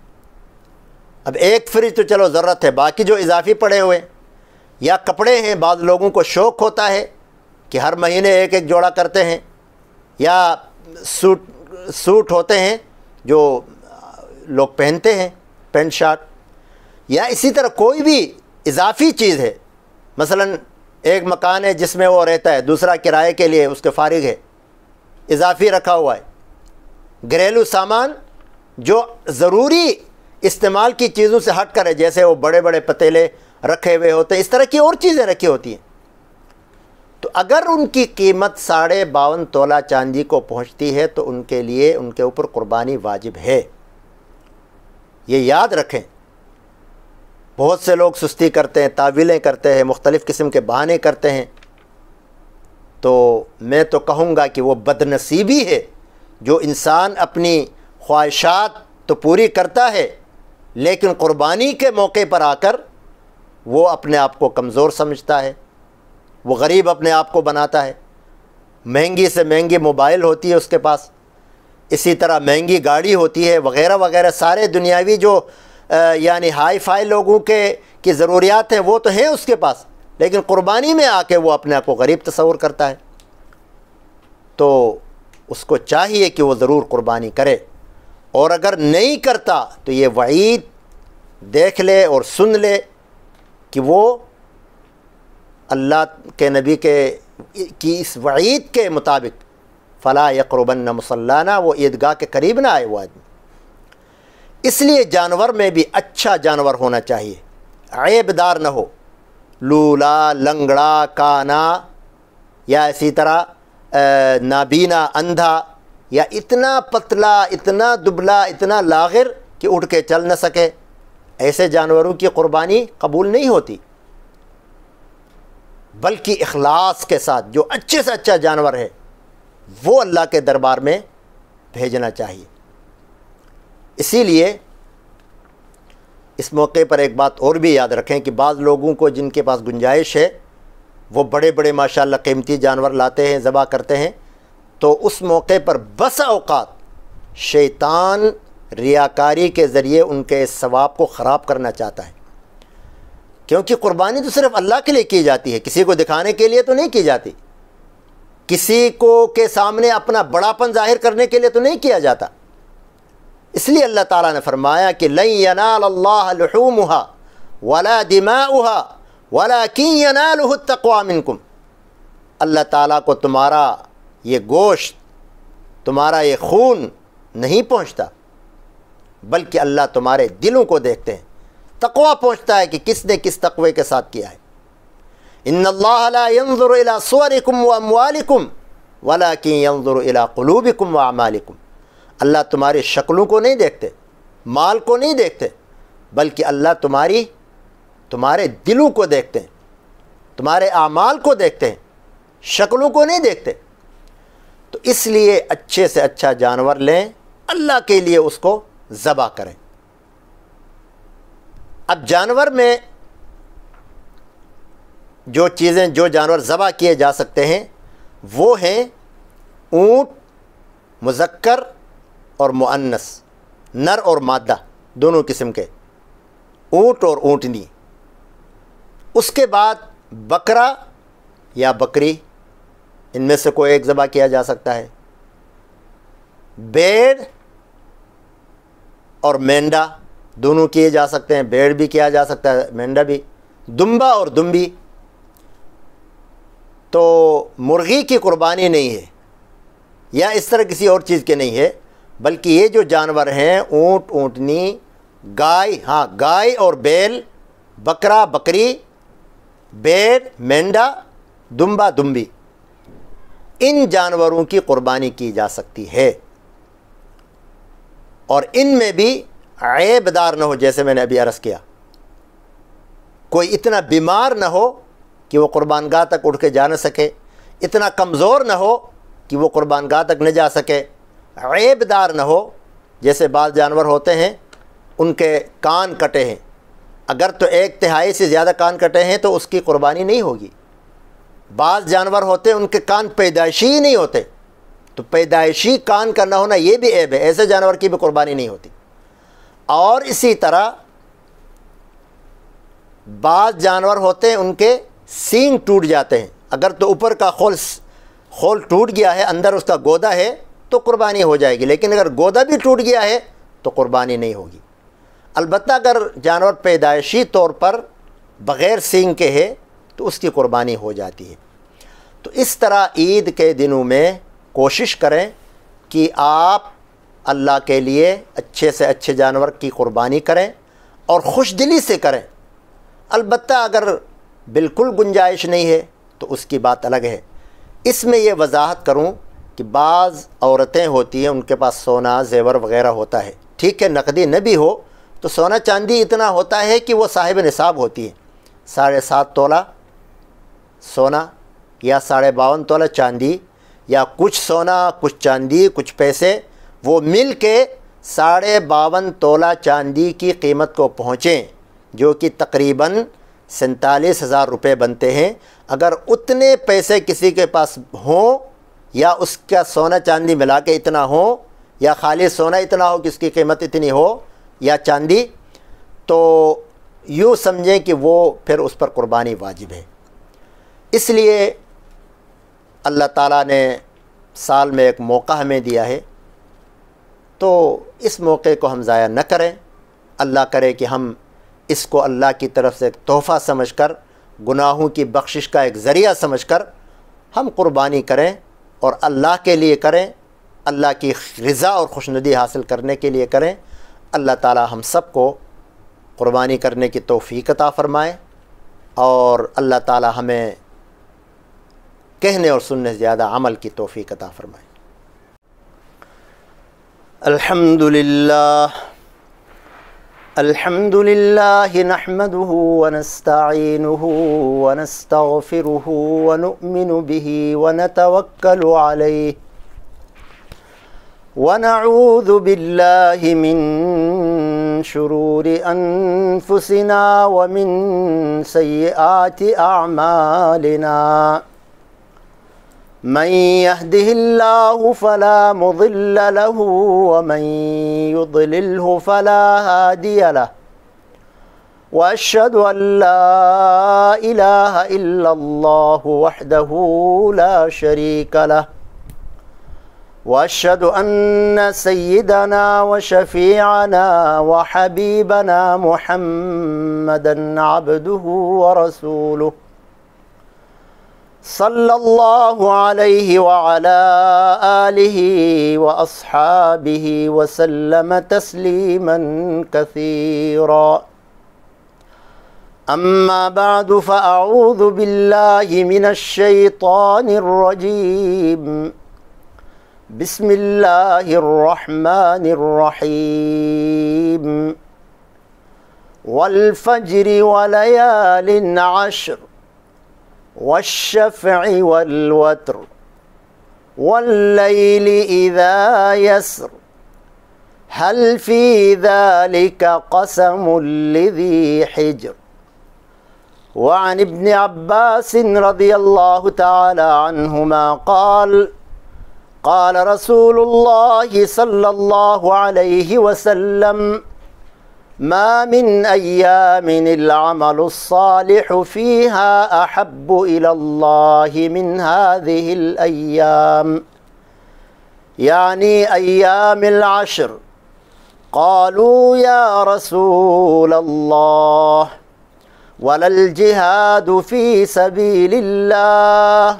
اب ایک فریج تو چلو ضرورت ہے، باقی جو اضافی پڑے ہوئے، یا کپڑے ہیں، بعض لوگوں کو شوق ہوتا ہے کہ ہر مہینے ایک جوڑا کرتے ہیں، یا سوٹ ہوتے ہیں جو لوگ پہنتے ہیں، پینٹ شارٹ، یا اسی طرح کوئی بھی اضافی چیز ہے، مثلا ایک مکان ہے جس میں وہ رہتا ہے، دوسرا کرائے کے لیے اس کے فارغ ہے، اضافی رکھا ہوا ہے، گھریلو سامان جو ضروری استعمال کی چیزوں سے ہٹ کر ہے، جیسے وہ بڑے بڑے پتیلے رکھے ہوئے ہوتے ہیں، اس طرح کی اور چیزیں رکھی ہوتی ہیں، تو اگر ان کی قیمت 52.5 تولہ چاندی کو پہنچتی ہے تو ان کے لیے، ان کے اوپر قربانی واجب ہے۔ یہ یاد رکھیں، بہت سے لوگ سستی کرتے ہیں، تعویلیں کرتے ہیں، مختلف قسم کے بہانے کرتے ہیں، تو میں تو کہوں گا کہ وہ بدنصیبی ہے جو انسان اپنی خواہشات تو پوری کرتا ہے، لیکن قربانی کے موقع پر آ کر وہ اپنے آپ کو کمزور سمجھتا ہے، وہ غریب اپنے آپ کو بناتا ہے۔ مہنگی سے مہنگی موبائل ہوتی ہے اس کے پاس، اسی طرح مہنگی گاڑی ہوتی ہے، وغیرہ وغیرہ، سارے دنیاوی جو یعنی ہائی فائی لوگوں کی ضروریات ہیں وہ تو ہیں اس کے پاس، لیکن قربانی میں آ کے وہ اپنے آپ کو غریب تصور کرتا ہے۔ تو اس کو چاہیے کہ وہ ضرور قربانی کرے، اور اگر نہیں کرتا تو یہ وعید دیکھ لے اور سن لے کہ وہ اللہ کے نبی کی اس وعید کے مطابق فلا یقربن مصلانا، وہ عیدگاہ کے قریب نہ آئے وہ آدمی۔ اس لیے جانور میں بھی اچھا جانور ہونا چاہیے، عیب دار نہ ہو، لولا، لنگڑا، کانا، یا اسی طرح نابینا، اندھا، یا اتنا پتلا، اتنا دبلا، اتنا لاغر کہ اٹھ کے چل نہ سکے، ایسے جانوروں کی قربانی قبول نہیں ہوتی، بلکہ اخلاص کے ساتھ جو اچھے سے اچھا جانور ہے وہ اللہ کے دربار میں بھیجنا چاہیے۔ اسی لیے اس موقع پر ایک بات اور بھی یاد رکھیں کہ بعض لوگوں کو جن کے پاس گنجائش ہے وہ بڑے بڑے ماشاءاللہ قیمتی جانور لاتے ہیں، ذبح کرتے ہیں، تو اس موقع پر بسا اوقات شیطان ریاکاری کے ذریعے ان کے اس ثواب کو خراب کرنا چاہتا ہے۔ کیونکہ قربانی تو صرف اللہ کے لیے کی جاتی ہے، کسی کو دکھانے کے لیے تو نہیں کی جاتی، کسی کو کے سامنے اپنا بڑاپن ظاہر کرنے کے لیے تو نہیں کیا جاتا۔ اس لیے اللہ تعالیٰ نے فرمایا کہ لن ینال اللہ لحومها ولا دماؤها ولکن ینالہ التقوی منکم، اللہ تعالیٰ کو تمہارا یہ گوشت، تمہارا یہ خون نہیں پہنچتا، بلکہ اللہ تمہارے دلوں کو دیکھتے ہیں، تقوی پہنچتا ہے کہ کس نے کس تقوی کے ساتھ کیا ہے۔ ان اللہ لا ينظر الى صورکم واموالکم ولکن ينظر الى قلوبکم واعمالکم، اللہ تمہاری شکلوں کو نہیں دیکھتے، مال کو نہیں دیکھتے، بلکہ اللہ تمہارے دلوں کو دیکھتے ہیں، تمہارے اعمال کو دیکھتے ہیں، شکلوں کو نہیں دیکھتے۔ تو اس لیے اچھے سے اچھا جانور لیں، اللہ کے لیے اس کو ذبح کریں۔ اب جانور میں جو جانور ذبح کیے جا سکتے ہیں وہ ہیں اونٹ، مذکر اور مؤنث، نر اور مادہ دونوں قسم کے، اونٹ اور اونٹنی۔ اس کے بعد بکرا یا بکری، ان میں سے کوئی ایک ذبح کیا جا سکتا ہے، بھیڑ اور مینڈا دونوں کیے جا سکتے ہیں، بھیڑ بھی کیا جا سکتا ہے، مینڈا بھی، دمبا اور دمبی۔ تو مرغی کی قربانی نہیں ہے یا اس طرح کسی اور چیز کے نہیں ہے، بلکہ یہ جو جانور ہیں اونٹ، اونٹنی، گائے اور بیل، بکرا، بکری، بھیڑ، مینڈا، دمبا، دمبی، ان جانوروں کی قربانی کی جا سکتی ہے، اور ان میں بھی عیب دار نہ ہو، جیسے میں نے ابھی عرض کیا، کوئی اتنا بیمار نہ ہو کہ وہ قربان گاہ تک اٹھ کے جا نہ سکے، اتنا کمزور نہ ہو کہ وہ قربان گاہ تک نہ جا سکے، عیب دار نہ ہو۔ جیسے بعض جانور ہوتے ہیں ان کے کان کٹے ہیں، اگر تو 1/3 سے زیادہ کان کٹے ہیں تو اس کی قربانی نہیں ہوگی۔ بعض جانور ہوتے ہیں ان کے کان پیدائشی ہی نہیں ہوتے، تو پیدائشی کان کا نہ ہونا یہ بھی عیب ہے، ایسے جانور کی بھی قربانی نہیں ہوتی۔ اور اسی طرح بعض جانور ہوتے ہیں ان کے سینگ ٹوٹ جاتے ہیں، اگر تو اوپر کا خول ٹوٹ گیا ہے، اندر اس کا گودا ہے تو قربانی ہو جائے گی، لیکن اگر گودا بھی ٹوٹ گیا ہے تو قربانی نہیں ہوگی۔ البتہ اگر جانور پیدائشی طور پر بغیر سینگ کے ہے تو اس کی قربانی ہو جاتی ہے۔ تو اس طرح عید کے دنوں میں کوشش کریں کہ آپ اللہ کے لیے اچھے سے اچھے جانور کی قربانی کریں اور خوش دلی سے کریں۔ البتہ اگر بالکل گنجائش نہیں ہے تو اس کی بات الگ ہے۔ اس میں یہ وضاحت کروں کہ بعض عورتیں ہوتی ہیں ان کے پاس سونا زیور وغیرہ ہوتا ہے، ٹھیک ہے نقدی نہ بھی ہو تو سونا چاندی اتنا ہوتا ہے کہ وہ صاحب نصاب ہوتی ہے، 7.5 تولہ سونا یا 52.5 تولہ چاندی، یا کچھ سونا کچھ چاندی کچھ پیسے، وہ مل کے 52.5 تولہ چاندی کی قیمت کو پہنچیں، جو کہ تقریباً 47,000 روپے بنتے ہیں۔ اگر اتنے پیسے کسی کے پاس ہوں یا اس کا سونا چاندی ملا کے اتنا ہو، یا خالی سونا اتنا ہو کہ اس کی قیمت اتنی ہو یا چاندی، تو یوں سمجھیں کہ وہ پھر اس پر قربانی واجب ہے۔ اس لیے اللہ تعالیٰ نے سال میں ایک موقع ہمیں دیا ہے، تو اس موقع کو ہم ضائع نہ کریں۔ اللہ کرے کہ ہم اس کو اللہ کی طرف سے ایک تحفہ سمجھ کر، گناہوں کی بخشش کا ایک ذریعہ سمجھ کر ہم قربانی کریں، اور اللہ کے لیے کریں، اللہ کی رضا اور خوشنودی حاصل کرنے کے لیے کریں۔ اللہ تعالی ہم سب کو قربانی کرنے کی توفیق عطا فرمائے، اور اللہ تعالی ہمیں کہنے اور سننے سے زیادہ عمل کی توفیق عطا فرمائے۔ الحمد للہ نحمده ونستعینه ونستغفره ونؤمن به ونتوکل علیہ ونعوذ باللہ من شرور انفسنا ومن سیئات اعمالنا، من يهده الله فلا مضل له ومن يضلله فلا هادي له، وأشهد أن لا إله إلا الله وحده لا شريك له وأشهد أن سيدنا وشفيعنا وحبيبنا محمدا عبده ورسوله صلى الله عليه وعلى آله وأصحابه وسلم تسليما كثيرا. أما بعد فأعوذ بالله من الشيطان الرجيم. بسم الله الرحمن الرحيم. والفجر وليال عشر والشفع والوتر والليل إذا يسر هل في ذلك قسم لذي حجر. وعن ابن عباس رضي الله تعالى عنهما قال قال رسول الله صلى الله عليه وسلم ما من أيام العمل الصالح فيها أحب إلى الله من هذه الأيام، يعني أيام العشر. قالوا يا رسول الله ولا الجهاد في سبيل الله؟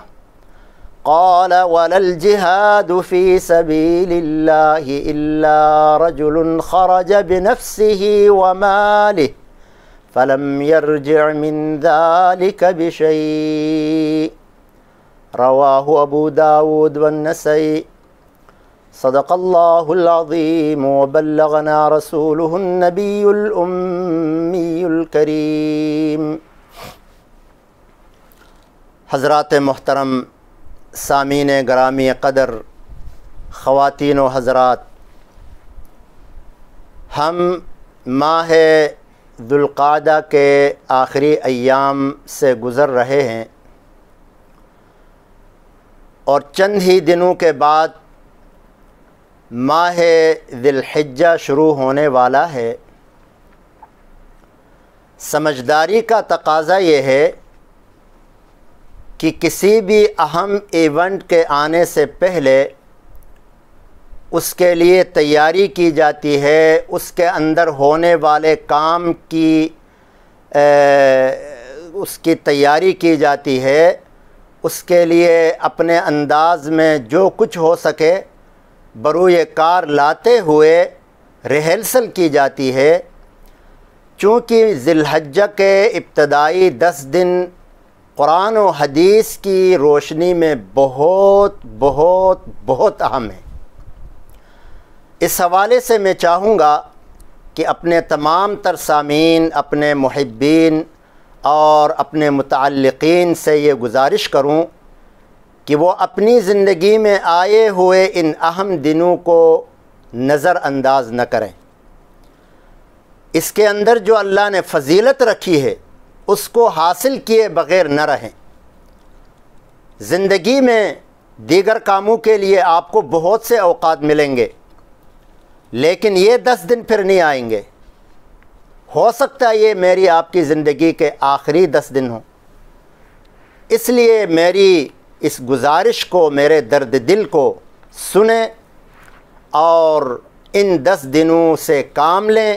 قال ولا الجهاد في سبيل الله إلا رجل خرج بنفسه وماله فلم يرجع من ذلك بشيء. رواه أبو داود والنسائي. صدق الله العظيم وبلغنا رسوله النبي الأمي الكريم. حضرات محترم سامعین گرامی قدر، خواتین و حضرات، ہم ماہ ذوالقعدہ کے آخری ایام سے گزر رہے ہیں اور چند ہی دنوں کے بعد ماہ ذی الحجہ شروع ہونے والا ہے۔ سمجھداری کا تقاضا یہ ہے کہ کسی بھی اہم ایونٹ کے آنے سے پہلے اس کے لیے تیاری کی جاتی ہے، اس کے اندر ہونے والے کام کی اس کی تیاری کی جاتی ہے، اس کے لیے اپنے انداز میں جو کچھ ہو سکے بروئے کار لاتے ہوئے ریہرسل کی جاتی ہے۔ چونکہ ذی الحجہ کے ابتدائی 10 دن قرآن و حدیث کی روشنی میں بہت بہت بہت اہم ہے۔ اس حوالے سے میں چاہوں گا کہ اپنے تمام تر سامعین، اپنے محبین اور اپنے متعلقین سے یہ گزارش کروں کہ وہ اپنی زندگی میں آئے ہوئے ان اہم دنوں کو نظر انداز نہ کریں۔ اس کے اندر جو اللہ نے فضیلت رکھی ہے اس کو حاصل کیے بغیر نہ رہیں۔ زندگی میں دیگر کاموں کے لیے آپ کو بہت سے اوقات ملیں گے، لیکن یہ 10 دن پھر نہیں آئیں گے۔ ہو سکتا ہے یہ میری آپ کی زندگی کے آخری 10 دن ہوں۔ اس لیے میری اس گزارش کو، میرے درد دل کو سنیں اور ان 10 دنوں سے کام لیں۔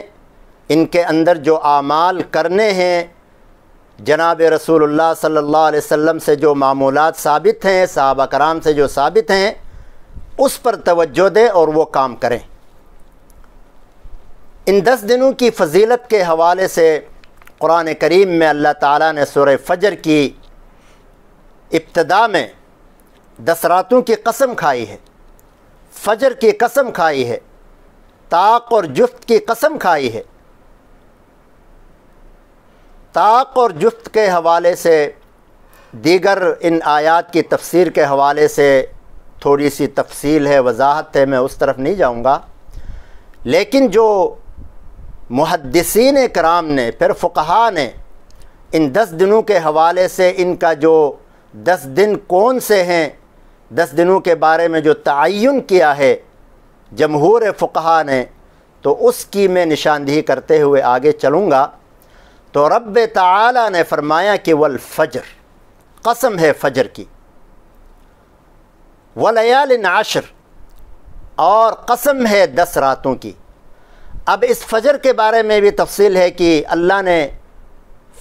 ان کے اندر جو اعمال کرنے ہیں، جناب رسول اللہ صلی اللہ علیہ وسلم سے جو معمولات ثابت ہیں، صحابہ کرام سے جو ثابت ہیں، اس پر توجہ دیں اور وہ کام کریں۔ ان 10 دنوں کی فضیلت کے حوالے سے قرآن کریم میں اللہ تعالیٰ نے سورہ فجر کی ابتدا میں 10 راتوں کی قسم کھائی ہے، فجر کی قسم کھائی ہے، طاق اور جفت کی قسم کھائی ہے۔ طاق اور جفت کے حوالے سے دیگر ان آیات کی تفسیر کے حوالے سے تھوڑی سی تفصیل ہے، وضاحت ہے، میں اس طرف نہیں جاؤں گا۔ لیکن جو محدثین کرام نے، پھر فقہا نے ان 10 دنوں کے حوالے سے ان کا جو 10 دن کون سے ہیں، 10 دنوں کے بارے میں جو تعین کیا ہے جمہور فقہا نے، تو اس کی میں نشاندہی کرتے ہوئے آگے چلوں گا۔ تو رب تعالی نے فرمایا کہ والفجر، قسم ہے فجر کی، ولیال عشر، اور قسم ہے 10 راتوں کی۔ اب اس فجر کے بارے میں بھی تفصیل ہے کہ اللہ نے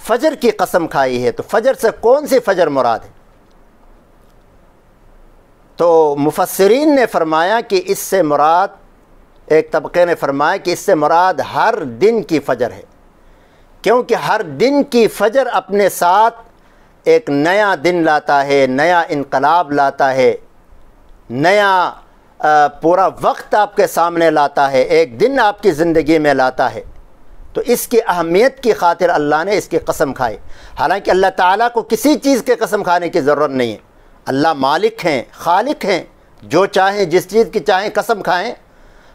فجر کی قسم کھائی ہے، تو فجر سے کون سی فجر مراد ہے؟ تو مفسرین نے فرمایا کہ اس سے مراد، ایک طبقے نے فرمایا کہ اس سے مراد ہر دن کی فجر ہے، کیونکہ ہر دن کی فجر اپنے ساتھ ایک نیا دن لاتا ہے، نیا انقلاب لاتا ہے، نیا پورا وقت آپ کے سامنے لاتا ہے، ایک دن آپ کی زندگی میں لاتا ہے۔ تو اس کی اہمیت کی خاطر اللہ نے اس کی قسم کھائی، حالانکہ اللہ تعالیٰ کو کسی چیز کے قسم کھانے کی ضرورت نہیں ہے۔ اللہ مالک ہیں، خالق ہیں، جو چاہیں جس چیز کی چاہیں قسم کھائیں۔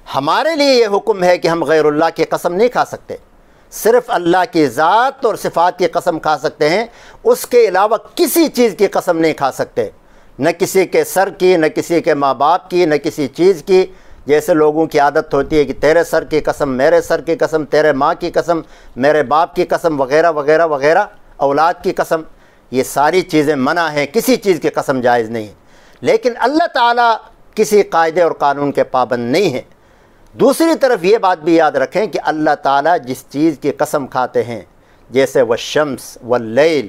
ہمارے لیے یہ حکم ہے کہ ہم غیر اللہ کی قسم نہیں کھا سکتے، صرف اللہ کی ذات اور صفات کی قسم کھا سکتے ہیں، اس کے علاوہ کسی چیز کی قسم نہیں کھا سکتے، نہ کسی کے سر کی، نہ کسی کے ماں باپ کی، نہ کسی چیز کی۔ جیسے لوگوں کی عادت ہوتی ہے کہ تیرے سر کی قسم، میرے سر کی قسم، تیرے ماں کی قسم، میرے باپ کی قسم، وغیرہ وغیرہ وغیرہ، اولاد کی قسم، یہ ساری چیزیں منع ہیں، کسی چیز کی قسم جائز نہیں ہے۔ لیکن اللہ تعالیٰ کسی قاعدے اور قانون کے پابند نہیں ہیں۔ دوسری طرف یہ بات بھی یاد رکھیں کہ اللہ تعالیٰ جس چیز کی قسم کھاتے ہیں، جیسے والشمس واللیل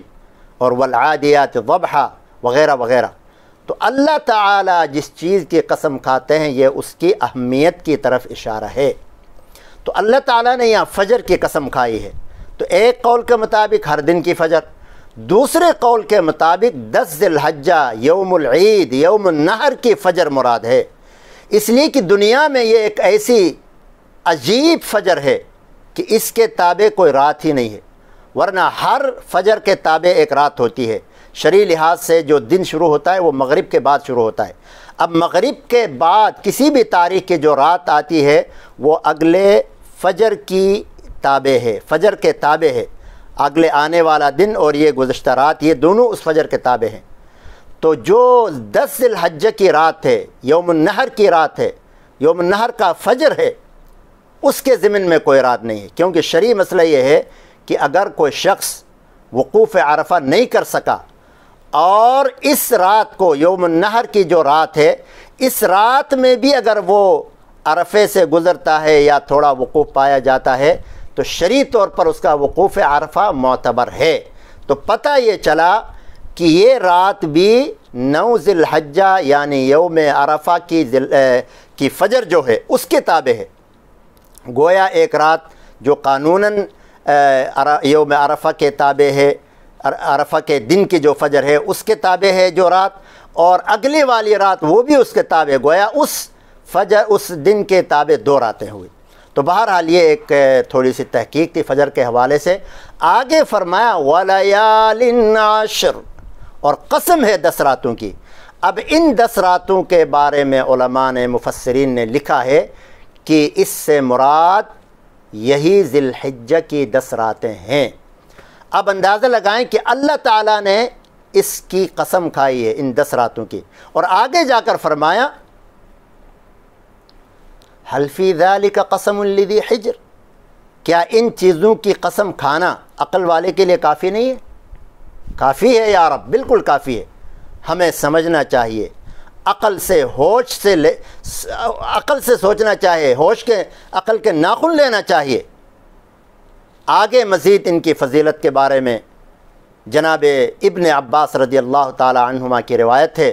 اور والعادیات ضبحا وغیرہ وغیرہ، تو اللہ تعالیٰ جس چیز کی قسم کھاتے ہیں یہ اس کی اہمیت کی طرف اشارہ ہے۔ تو اللہ تعالیٰ نے یہاں فجر کی قسم کھائی ہے، تو ایک قول کے مطابق ہر دن کی فجر، دوسرے قول کے مطابق 10 ذی الحجہ یوم العید یوم النحر کی فجر مراد ہے، اس لیے کہ دنیا میں یہ ایک ایسی عجیب فجر ہے کہ اس کے تابع کوئی رات ہی نہیں ہے، ورنہ ہر فجر کے تابع ایک رات ہوتی ہے۔ شرعی لحاظ سے جو دن شروع ہوتا ہے وہ مغرب کے بعد شروع ہوتا ہے۔ اب مغرب کے بعد کسی بھی تاریخ کی جو رات آتی ہے وہ اگلے فجر کی تابع ہے، فجر کے تابع ہے، اگلے آنے والا دن اور یہ گزشتہ رات، یہ دونوں اس فجر کے تابع ہیں۔ تو جو 10 ذی الحجہ کی رات ہے، یوم النحر کی رات ہے، یوم النحر کا فجر ہے، اس کے ضمن میں کوئی رات نہیں ہے، کیونکہ شرعی مسئلہ یہ ہے کہ اگر کوئی شخص وقوف عرفہ نہیں کر سکا اور اس رات کو، یوم النحر کی جو رات ہے، اس رات میں بھی اگر وہ عرفے سے گزرتا ہے یا تھوڑا وقوف پایا جاتا ہے تو شرعی طور پر اس کا وقوف عرفہ معتبر ہے۔ تو پتہ یہ چلا کہ یہ رات بھی 9 ذی الحجہ یعنی یوم عرفہ کی فجر جو ہے اس کے تابع ہے۔ گویا ایک رات جو قانوناً یوم عرفہ کے تابع ہے، عرفہ کے دن کی جو فجر ہے اس کے تابع ہے جو رات، اور اگلی والی رات وہ بھی اس کے تابع، گویا اس دن کے تابع 2 راتیں ہوئی۔ تو بہرحال یہ ایک تھوڑی سی تحقیق تھی فجر کے حوالے سے۔ آگے فرمایا وَلَيَالٍ عَشْرٍ، اور قسم ہے 10 راتوں کی۔ اب ان 10 راتوں کے بارے میں علماء نے، مفسرین نے لکھا ہے کہ اس سے مراد یہی ذی الحجہ کی 10 راتیں ہیں۔ اب اندازہ لگائیں کہ اللہ تعالیٰ نے اس کی قسم کھائی ہے ان 10 راتوں کی، اور آگے جا کر فرمایا هل فی ذلک قسم لذی حجر، کیا ان چیزوں کی قسم کھانا عقل والے کے لیے کافی نہیں ہے؟ کافی ہے یا رب، بالکل کافی ہے۔ ہمیں سمجھنا چاہیے، عقل سے عقل سے سوچنا چاہیے، عقل کے ناخن لینا چاہیے۔ آگے مزید ان کی فضیلت کے بارے میں جناب ابن عباس رضی اللہ تعالی عنہما کی روایت ہے،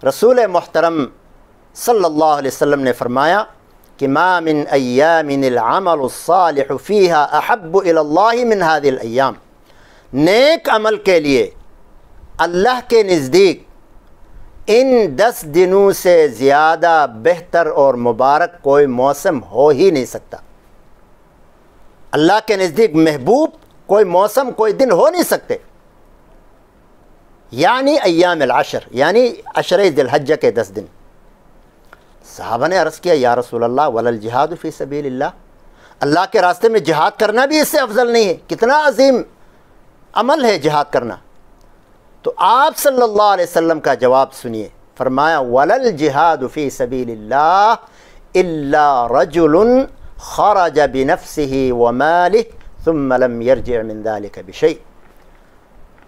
رسول محترم صلی اللہ علیہ وسلم نے فرمایا کہ ما من ایام العمل الصالح فیہا احب الی اللہ من هذه الايام، نیک عمل کے لیے اللہ کے نزدیک ان 10 دنوں سے زیادہ بہتر اور مبارک کوئی موسم ہو ہی نہیں سکتا۔ اللہ کے نزدیک محبوب کوئی موسم، کوئی دن ہو نہیں سکتے، یعنی ایام العشر، یعنی عشر ذی الحجہ کے 10 دن۔ صحابہ نے عرض کیا یا رسول اللہ ولا الجہاد فی سبیل اللہ، اللہ کے راستے میں جہاد کرنا بھی اس سے افضل نہیں ہے؟ کتنا عظیم عمل ہے جہاد کرنا۔ تو آپ صلی اللہ علیہ وسلم کا جواب سنیے، فرمایا ولا الجہاد فی سبیل اللہ الا رجل خرج بنفسه وماله ثم لم يرجع من ذلك بشيء۔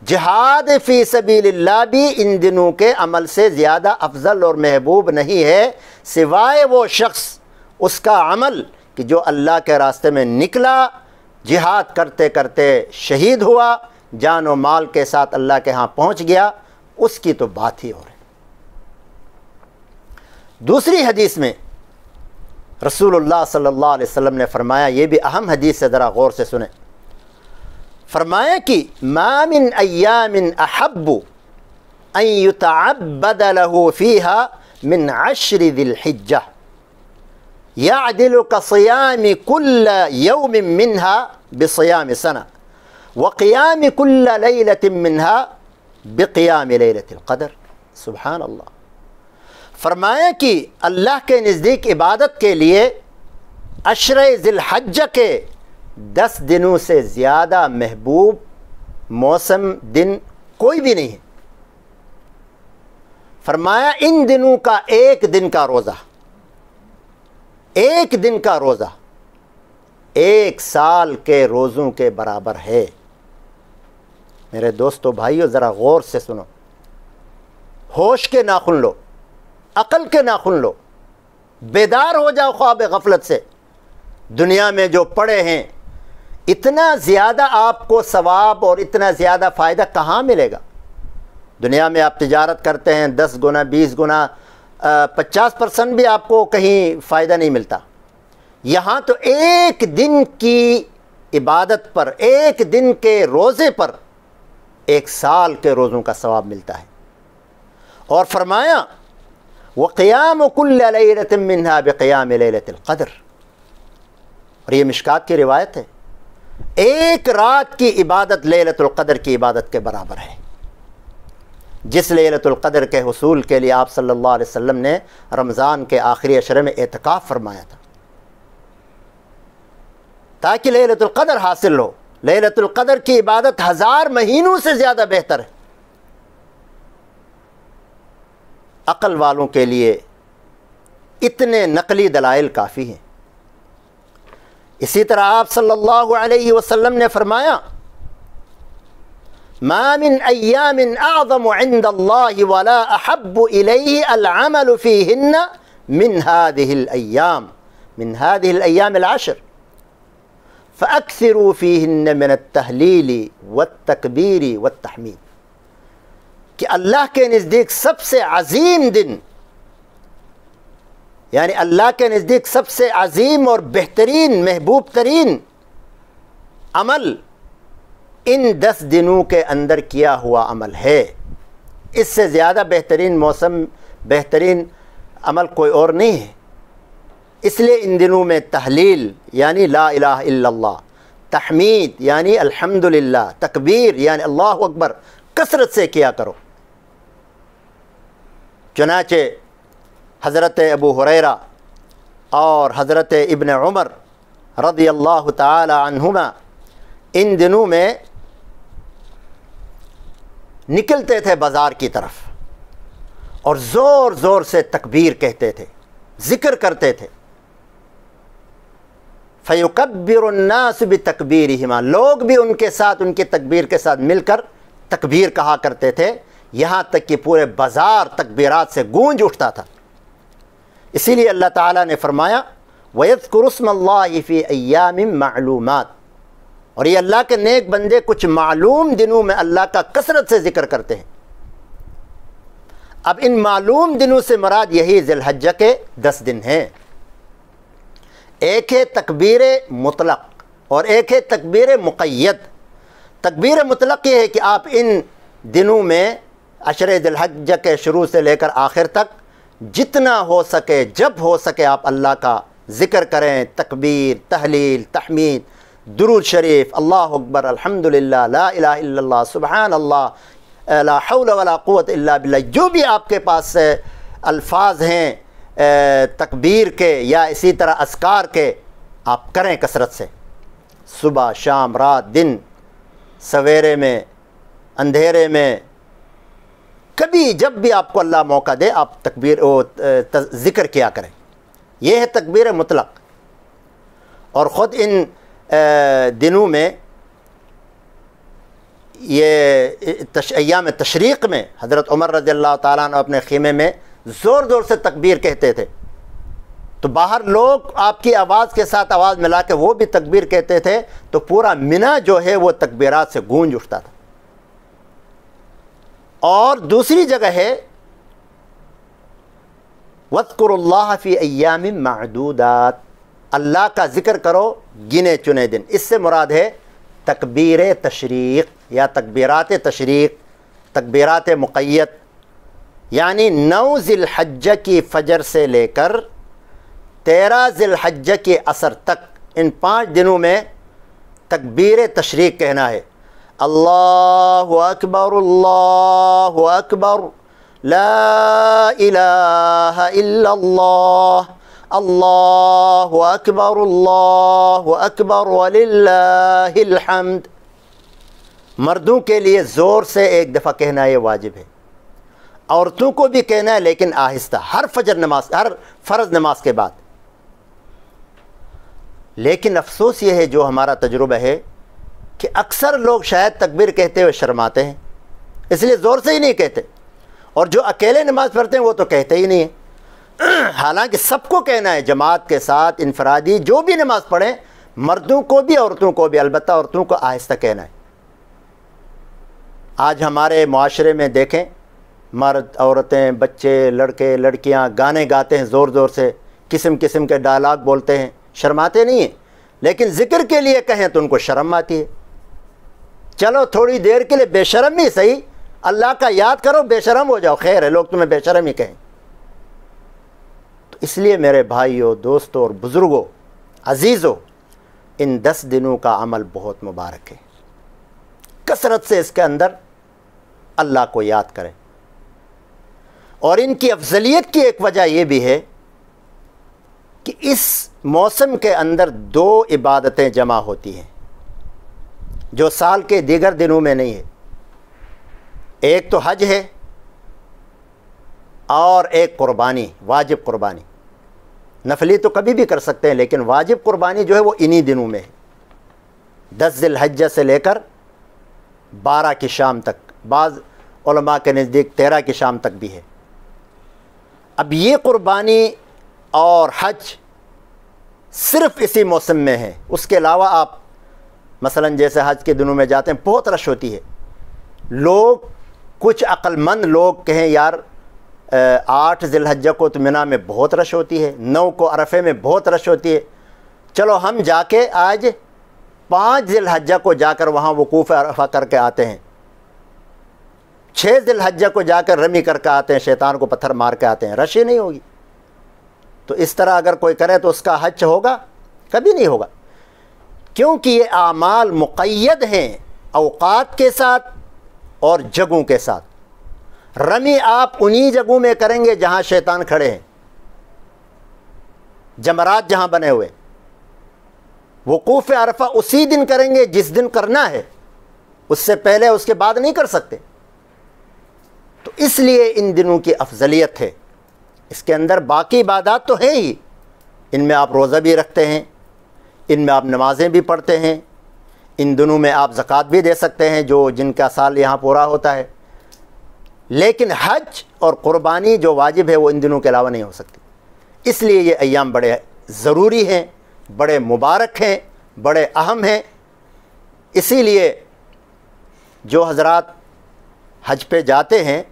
جہاد فی سبیل اللہ بھی ان دنوں کے عمل سے زیادہ افضل اور محبوب نہیں ہے، سوائے وہ شخص، اس کا عمل کہ جو اللہ کے راستے میں نکلا، جہاد کرتے کرتے شہید ہوا، جان و مال کے ساتھ اللہ کے ہاں پہنچ گیا، اس کی تو بات ہی اور ہے۔ دوسری حدیث میں رسول اللہ صلی اللہ علیہ وسلم نے فرمایا، یہ بھی اہم حدیث ہے، ذرا غور سے سنیں۔ فرمایا کہ ما من ایام احب ان یتعبد له فیها من 10 ذی الحجہ یعدل کصیام کل یوم منها بصیام سنہ وقیام کل لیلۃ منها بقیام لیلۃ القدر۔ سبحان اللہ۔ فرمایا کہ اللہ کے نزدیک عبادت کے لیے عشرہ ذی الحجہ کے 10 دنوں سے زیادہ محبوب موسم دن کوئی بھی نہیں ہے۔ فرمایا ان دنوں کا ایک دن کا روزہ، ایک دن کا روزہ 1 سال کے روزوں کے برابر ہے۔ میرے دوستو بھائیو، ذرا غور سے سنو، ہوش کے ناخن لو، عقل کے ناخن لو، بیدار ہو جاؤ خواب غفلت سے۔ دنیا میں جو پڑے ہیں، اتنا زیادہ آپ کو ثواب اور اتنا زیادہ فائدہ کہاں ملے گا؟ دنیا میں آپ تجارت کرتے ہیں، 10 گنا 20 گنا 50% بھی آپ کو کہیں فائدہ نہیں ملتا۔ یہاں تو ایک دن کی عبادت پر، ایک دن کے روزے پر 1 سال کے روزوں کا ثواب ملتا ہے۔ اور فرمایا وَقِيَامُ كُلَّ لَيْلَةٍ مِّنْهَا بِقِيَامِ لَيْلَةِ الْقَدْرِ، اور یہ مشکات کی روایت ہے، ایک رات کی عبادت لیلۃ القدر کی عبادت کے برابر ہے۔ جس لیلۃ القدر کے حصول کے لیے آپ صلی اللہ علیہ وسلم نے رمضان کے آخری عشرے میں اعتکاف فرمایا تھا، تاکہ لیلۃ القدر حاصل ہو۔ لیلۃ القدر کی عبادت 1000 مہینوں سے زیادہ بہتر ہے۔ عقل والوں کے لیے اتنے نقلی دلائل کافی ہیں۔ اسی طرح آپ صلی اللہ علیہ وسلم نے فرمایا ما من ایام اعظم عند اللہ ولا احب الیہ العمل فیہن من هذه الایام العشر فاکثروا فیہن من التہلیل والتکبیر والتحمید، کہ اللہ کے نزدیک سب سے عظیم دن، یعنی اللہ کے نزدیک سب سے عظیم اور بہترین محبوب ترین عمل ان 10 دنوں کے اندر کیا ہوا عمل ہے۔ اس سے زیادہ بہترین موسم، بہترین عمل کوئی اور نہیں ہے۔ اس لیے ان دنوں میں تحلیل یعنی لا الہ الا اللہ، تحمید یعنی الحمدللہ، تکبیر یعنی اللہ اکبر کثرت سے کیا کرو۔ چنانچہ حضرت ابو ہریرہ اور حضرت ابن عمر رضی اللہ تعالی عنہما ان دنوں میں نکلتے تھے بازار کی طرف اور زور زور سے تکبیر کہتے تھے، ذکر کرتے تھے۔ فَيُكَبِّرُ النَّاسُ بِتَكْبِيرِهِمَا، لوگ بھی ان کے ساتھ، ان کی تکبیر کے ساتھ مل کر تکبیر کہا کرتے تھے، یہاں تک کہ پورے بازار تکبیرات سے گونج اٹھتا تھا۔ اسی لیے اللہ تعالیٰ نے فرمایا وَيَذْكُرُ اسْمَ اللَّهِ فِي أَيَّامٍ مَعْلُومَاتٍ، اور یہ اللہ کے نیک بندے کچھ معلوم دنوں میں اللہ کا کثرت سے ذکر کرتے ہیں۔ اب ان معلوم دنوں سے مراد یہی ذی الحجہ کے 10 دن ہیں۔ ایک ہے تکبیر مطلق اور ایک ہے تکبیر مقید۔ تکبیر مطلق یہ ہے کہ آپ ان دنوں میں عشرہ ذی الحجہ کے شروع سے لے کر آخر تک جتنا ہو سکے، جب ہو سکے، آپ اللہ کا ذکر کریں، تکبیر، تحلیل، تحمید، درود شریف، اللہ اکبر، الحمدللہ، لا الہ الا اللہ، سبحان اللہ، لا حول ولا قوت الا باللہ، جو بھی آپ کے پاس الفاظ ہیں تکبیر کے یا اسی طرح اذکار کے، آپ کریں کثرت سے، صبح شام رات دن، سویرے میں اندھیرے میں، کبھی جب بھی آپ کو اللہ موقع دے آپ تکبیر ذکر کیا کریں۔ یہ ہے تکبیر مطلق۔ اور خود ان دنوں میں یہ ایام تشریق میں حضرت عمر رضی اللہ تعالیٰ عنہ اپنے خیمے میں زور زور سے تکبیر کہتے تھے، تو باہر لوگ آپ کی آواز کے ساتھ آواز ملا کے وہ بھی تکبیر کہتے تھے، تو پورا منہ جو ہے وہ تکبیرات سے گونج اٹھتا تھا۔ اور دوسری جگہ ہے وَاذْكُرُوا اللَّهَ فِي أَيَّامٍ مَعْدُودَاتٍ، اللہ کا ذکر کرو گنے چنے دن۔ اس سے مراد ہے تکبیر تشریق یا تکبیرات تشریق، تکبیرات مقید، یعنی 9 ذی الحجہ کی فجر سے لے کر 13 ذی الحجہ کے عصر تک، ان 5 دنوں میں تکبیر تشریق کہنا ہے۔ اللہ اکبر اللہ اکبر لا الہ الا اللہ اللہ اکبر وللہ الحمد۔ مردوں کے لیے زور سے ایک دفعہ کہنا یہ واجب ہے، عورتوں کو بھی کہنا ہے لیکن آہستہ، ہر فجر نماز، ہر فرض نماز کے بعد۔ لیکن افسوس یہ ہے جو ہمارا تجربہ ہے کہ اکثر لوگ شاید تکبیر کہتے ہوئے شرماتے ہیں، اس لیے زور سے ہی نہیں کہتے، اور جو اکیلے نماز پڑھتے ہیں وہ تو کہتے ہی نہیں ہیں۔ حالانکہ سب کو کہنا ہے، جماعت کے ساتھ، انفرادی، جو بھی نماز پڑھیں، مردوں کو بھی عورتوں کو بھی، البتہ عورتوں کو آہستہ کہنا ہے۔ آج ہمارے معاشرے میں دیکھیں، مرد، عورتیں، بچے، لڑکے، لڑکیاں گانے گاتے ہیں زور زور سے، قسم قسم کے ڈائلاگ بولتے ہیں، شرماتے نہیں ہیں، لیکن ذکر کے لیے کہیں تو ان کو شرم آتی ہے۔ چلو تھوڑی دیر کے لیے بے شرم ہی صحیح، اللہ کا یاد کرو، بے شرم ہو جاؤ، خیر ہے، لوگ تمہیں بے شرم ہی کہیں۔ تو اس لیے میرے بھائیوں، دوستوں اور بزرگوں، عزیزوں، ان 10 دنوں کا عمل بہت مبارک ہے، کثرت سے اس کے اندر اللہ کو یاد کریں۔ اور ان کی افضلیت کی ایک وجہ یہ بھی ہے کہ اس موسم کے اندر 2 عبادتیں جمع ہوتی ہیں جو سال کے دیگر دنوں میں نہیں ہے۔ ایک تو حج ہے اور ایک قربانی، واجب قربانی۔ نفلی تو کبھی بھی کر سکتے ہیں، لیکن واجب قربانی جو ہے وہ انہی دنوں میں ہے، 10 ذی الحجہ سے لے کر 12 کی شام تک، بعض علماء کے نزدیک 13 کی شام تک بھی ہے۔ اب یہ قربانی اور حج صرف اسی موسم میں ہے، اس کے علاوہ آپ مثلا جیسے حج کے دنوں میں جاتے ہیں، بہت رش ہوتی ہے، لوگ، کچھ عقل مند لوگ کہیں یار 8 ذی الحجہ کو تو منیٰ میں بہت رش ہوتی ہے، 9 کو عرفے میں بہت رش ہوتی ہے، چلو ہم جا کے آج 5 ذی الحجہ کو جا کر وہاں وقوف عرفہ کر کے آتے ہیں، 6 ذی الحجہ کو جا کر رمی کر کے آتے ہیں، شیطان کو پتھر مار کے آتے ہیں، رش ہی نہیں ہوگی۔ تو اس طرح اگر کوئی کرے تو اس کا حج ہوگا؟ کبھی نہیں ہوگا، کیونکہ یہ اعمال مقید ہیں اوقات کے ساتھ اور جگہوں کے ساتھ۔ رمی آپ انہی جگہوں میں کریں گے جہاں شیطان کھڑے ہیں، جمرات جہاں بنے ہوئے۔ وقوف عرفہ اسی دن کریں گے جس دن کرنا ہے، اس سے پہلے اس کے بعد نہیں کر سکتے۔ تو اس لیے ان دنوں کی افضلیت ہے۔ اس کے اندر باقی عبادات تو ہیں ہی، ان میں آپ روزہ بھی رکھتے ہیں، ان میں آپ نمازیں بھی پڑھتے ہیں، ان دنوں میں آپ زکوٰۃ بھی دے سکتے ہیں جو جن کا سال یہاں پورا ہوتا ہے، لیکن حج اور قربانی جو واجب ہے وہ ان دنوں کے علاوہ نہیں ہو سکتی۔ اس لیے یہ ایام بڑے ضروری ہیں، بڑے مبارک ہیں، بڑے اہم ہیں۔ اسی لیے جو حضرات حج پہ جاتے ہیں،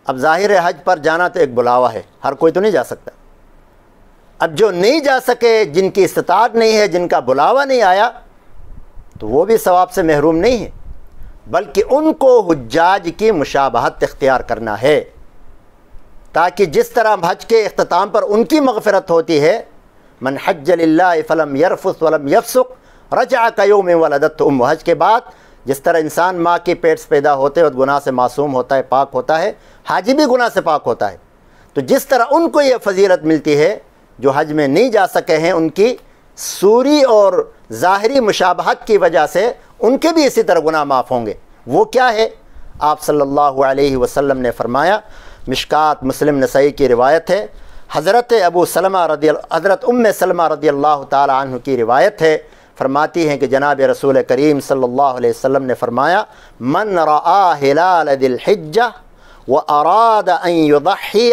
اب ظاہر ہے حج پر جانا تو ایک بلاوا ہے، ہر کوئی تو نہیں جا سکتا۔ اب جو نہیں جا سکے، جن کی استطاعت نہیں ہے، جن کا بلاوا نہیں آیا، تو وہ بھی ثواب سے محروم نہیں ہے، بلکہ ان کو حجاج کی مشابہت اختیار کرنا ہے، تاکہ جس طرح حج کے اختتام پر ان کی مغفرت ہوتی ہے، من حج للہ فلم یرفث ولم یفسق رجع کیوم ولدتہ امہ، حج کے بعد جس طرح انسان ماں کے پیٹ سے پیدا ہوتے وقت گناہ سے معصوم ہوتا ہے، پاک ہوتا ہے، حاجی بھی گناہ سے پاک ہوتا ہے، تو جس طرح ان کو یہ فضیلت ملتی ہے جو حج میں نہیں جا سکے ہیں، ان کی صوری اور ظاہری مشابہت کی وجہ سے ان کے بھی اسی طرح گناہ معاف ہوں گے۔ وہ کیا ہے؟ آپ صلی اللہ علیہ وسلم نے فرمایا، مشکات مسلم نسائی کی روایت ہے، حضرت ام سلمہ رضی اللہ تعالی عنہ کی روایت ہے، فرماتی ہیں کہ جناب رسول کریم صلی اللہ علیہ وسلم نے فرمایا من رآ ہلال ذی الحجہ واراد ان یضحی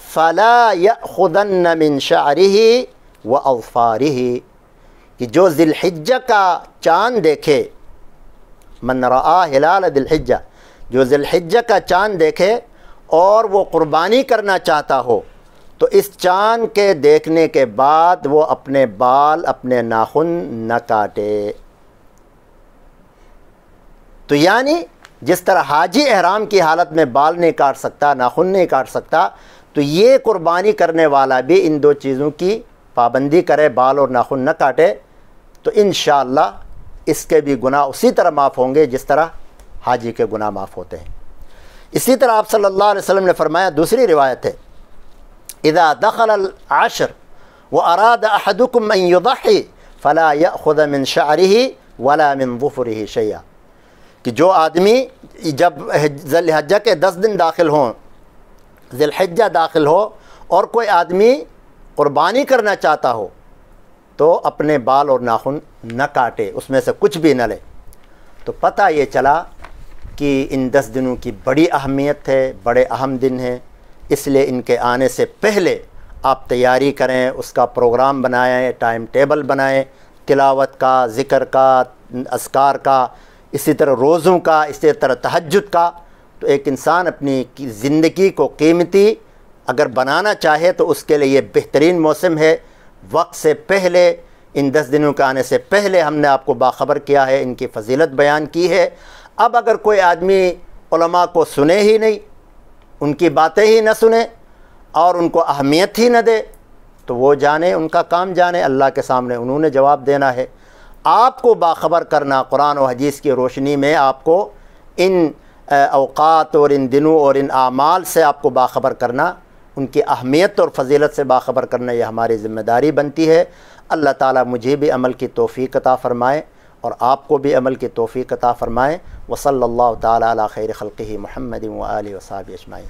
فلا یأخذن من شعرہ واظفارہ، کہ جو ذی الحجہ کا چاند دیکھے، من رآ ہلال ذی الحجہ، جو ذی الحجہ کا چاند دیکھے اور وہ قربانی کرنا چاہتا ہو تو اس چاند کے دیکھنے کے بعد وہ اپنے بال، اپنے ناخن نہ کاٹے۔ تو یعنی جس طرح حاجی احرام کی حالت میں بال نہیں کاٹ سکتا، ناخن نہیں کاٹ سکتا، تو یہ قربانی کرنے والا بھی ان دو چیزوں کی پابندی کرے، بال اور ناخن نہ کاٹے، تو انشاءاللہ اس کے بھی گناہ اسی طرح معاف ہوں گے جس طرح حاجی کے گناہ معاف ہوتے ہیں۔ اسی طرح آپ صلی اللہ علیہ وسلم نے فرمایا، دوسری روایت ہے، اذا دخل العشر واراد احدكم ان يضحي فلا يأخذ من شعره ولا من ظفره شيئا، کہ جو آدمی جب ذی الحجہ کے 10 دن داخل ہوں، ذی الحجہ داخل ہو اور کوئی آدمی قربانی کرنا چاہتا ہو تو اپنے بال اور ناخن نہ کاٹے، اس میں سے کچھ بھی نہ لے۔ تو پتہ یہ چلا کہ ان 10 دنوں کی بڑی اہمیت ہے، بڑے اہم دن ہیں، اس لیے ان کے آنے سے پہلے آپ تیاری کریں، اس کا پروگرام بنائیں، ٹائم ٹیبل بنائیں، تلاوت کا، ذکر کا، اذکار کا، اسی طرح روزوں کا، اسی طرح تہجد کا۔ تو ایک انسان اپنی زندگی کو قیمتی اگر بنانا چاہے تو اس کے لیے یہ بہترین موسم ہے۔ وقت سے پہلے، ان 10 دنوں کے آنے سے پہلے ہم نے آپ کو باخبر کیا ہے، ان کی فضیلت بیان کی ہے۔ اب اگر کوئی آدمی علماء کو سنے ہی نہیں، ان کی باتیں ہی نہ سنے اور ان کو اہمیت ہی نہ دے تو وہ جانے، ان کا کام جانے، اللہ کے سامنے انہوں نے جواب دینا ہے۔ آپ کو باخبر کرنا قرآن و حدیث کی روشنی میں، آپ کو ان اوقات اور ان دنوں اور ان اعمال سے آپ کو باخبر کرنا، ان کی اہمیت اور فضیلت سے باخبر کرنا، یہ ہماری ذمہ داری بنتی ہے۔ اللہ تعالیٰ مجھے بھی عمل کی توفیق عطا فرمائے اور آپ کو بھی عمل کی توفیق عطا فرمائے۔ وصلی اللہ تعالیٰ علی خیر خلقہ محمد و آلہ و صحبہ اجمعین۔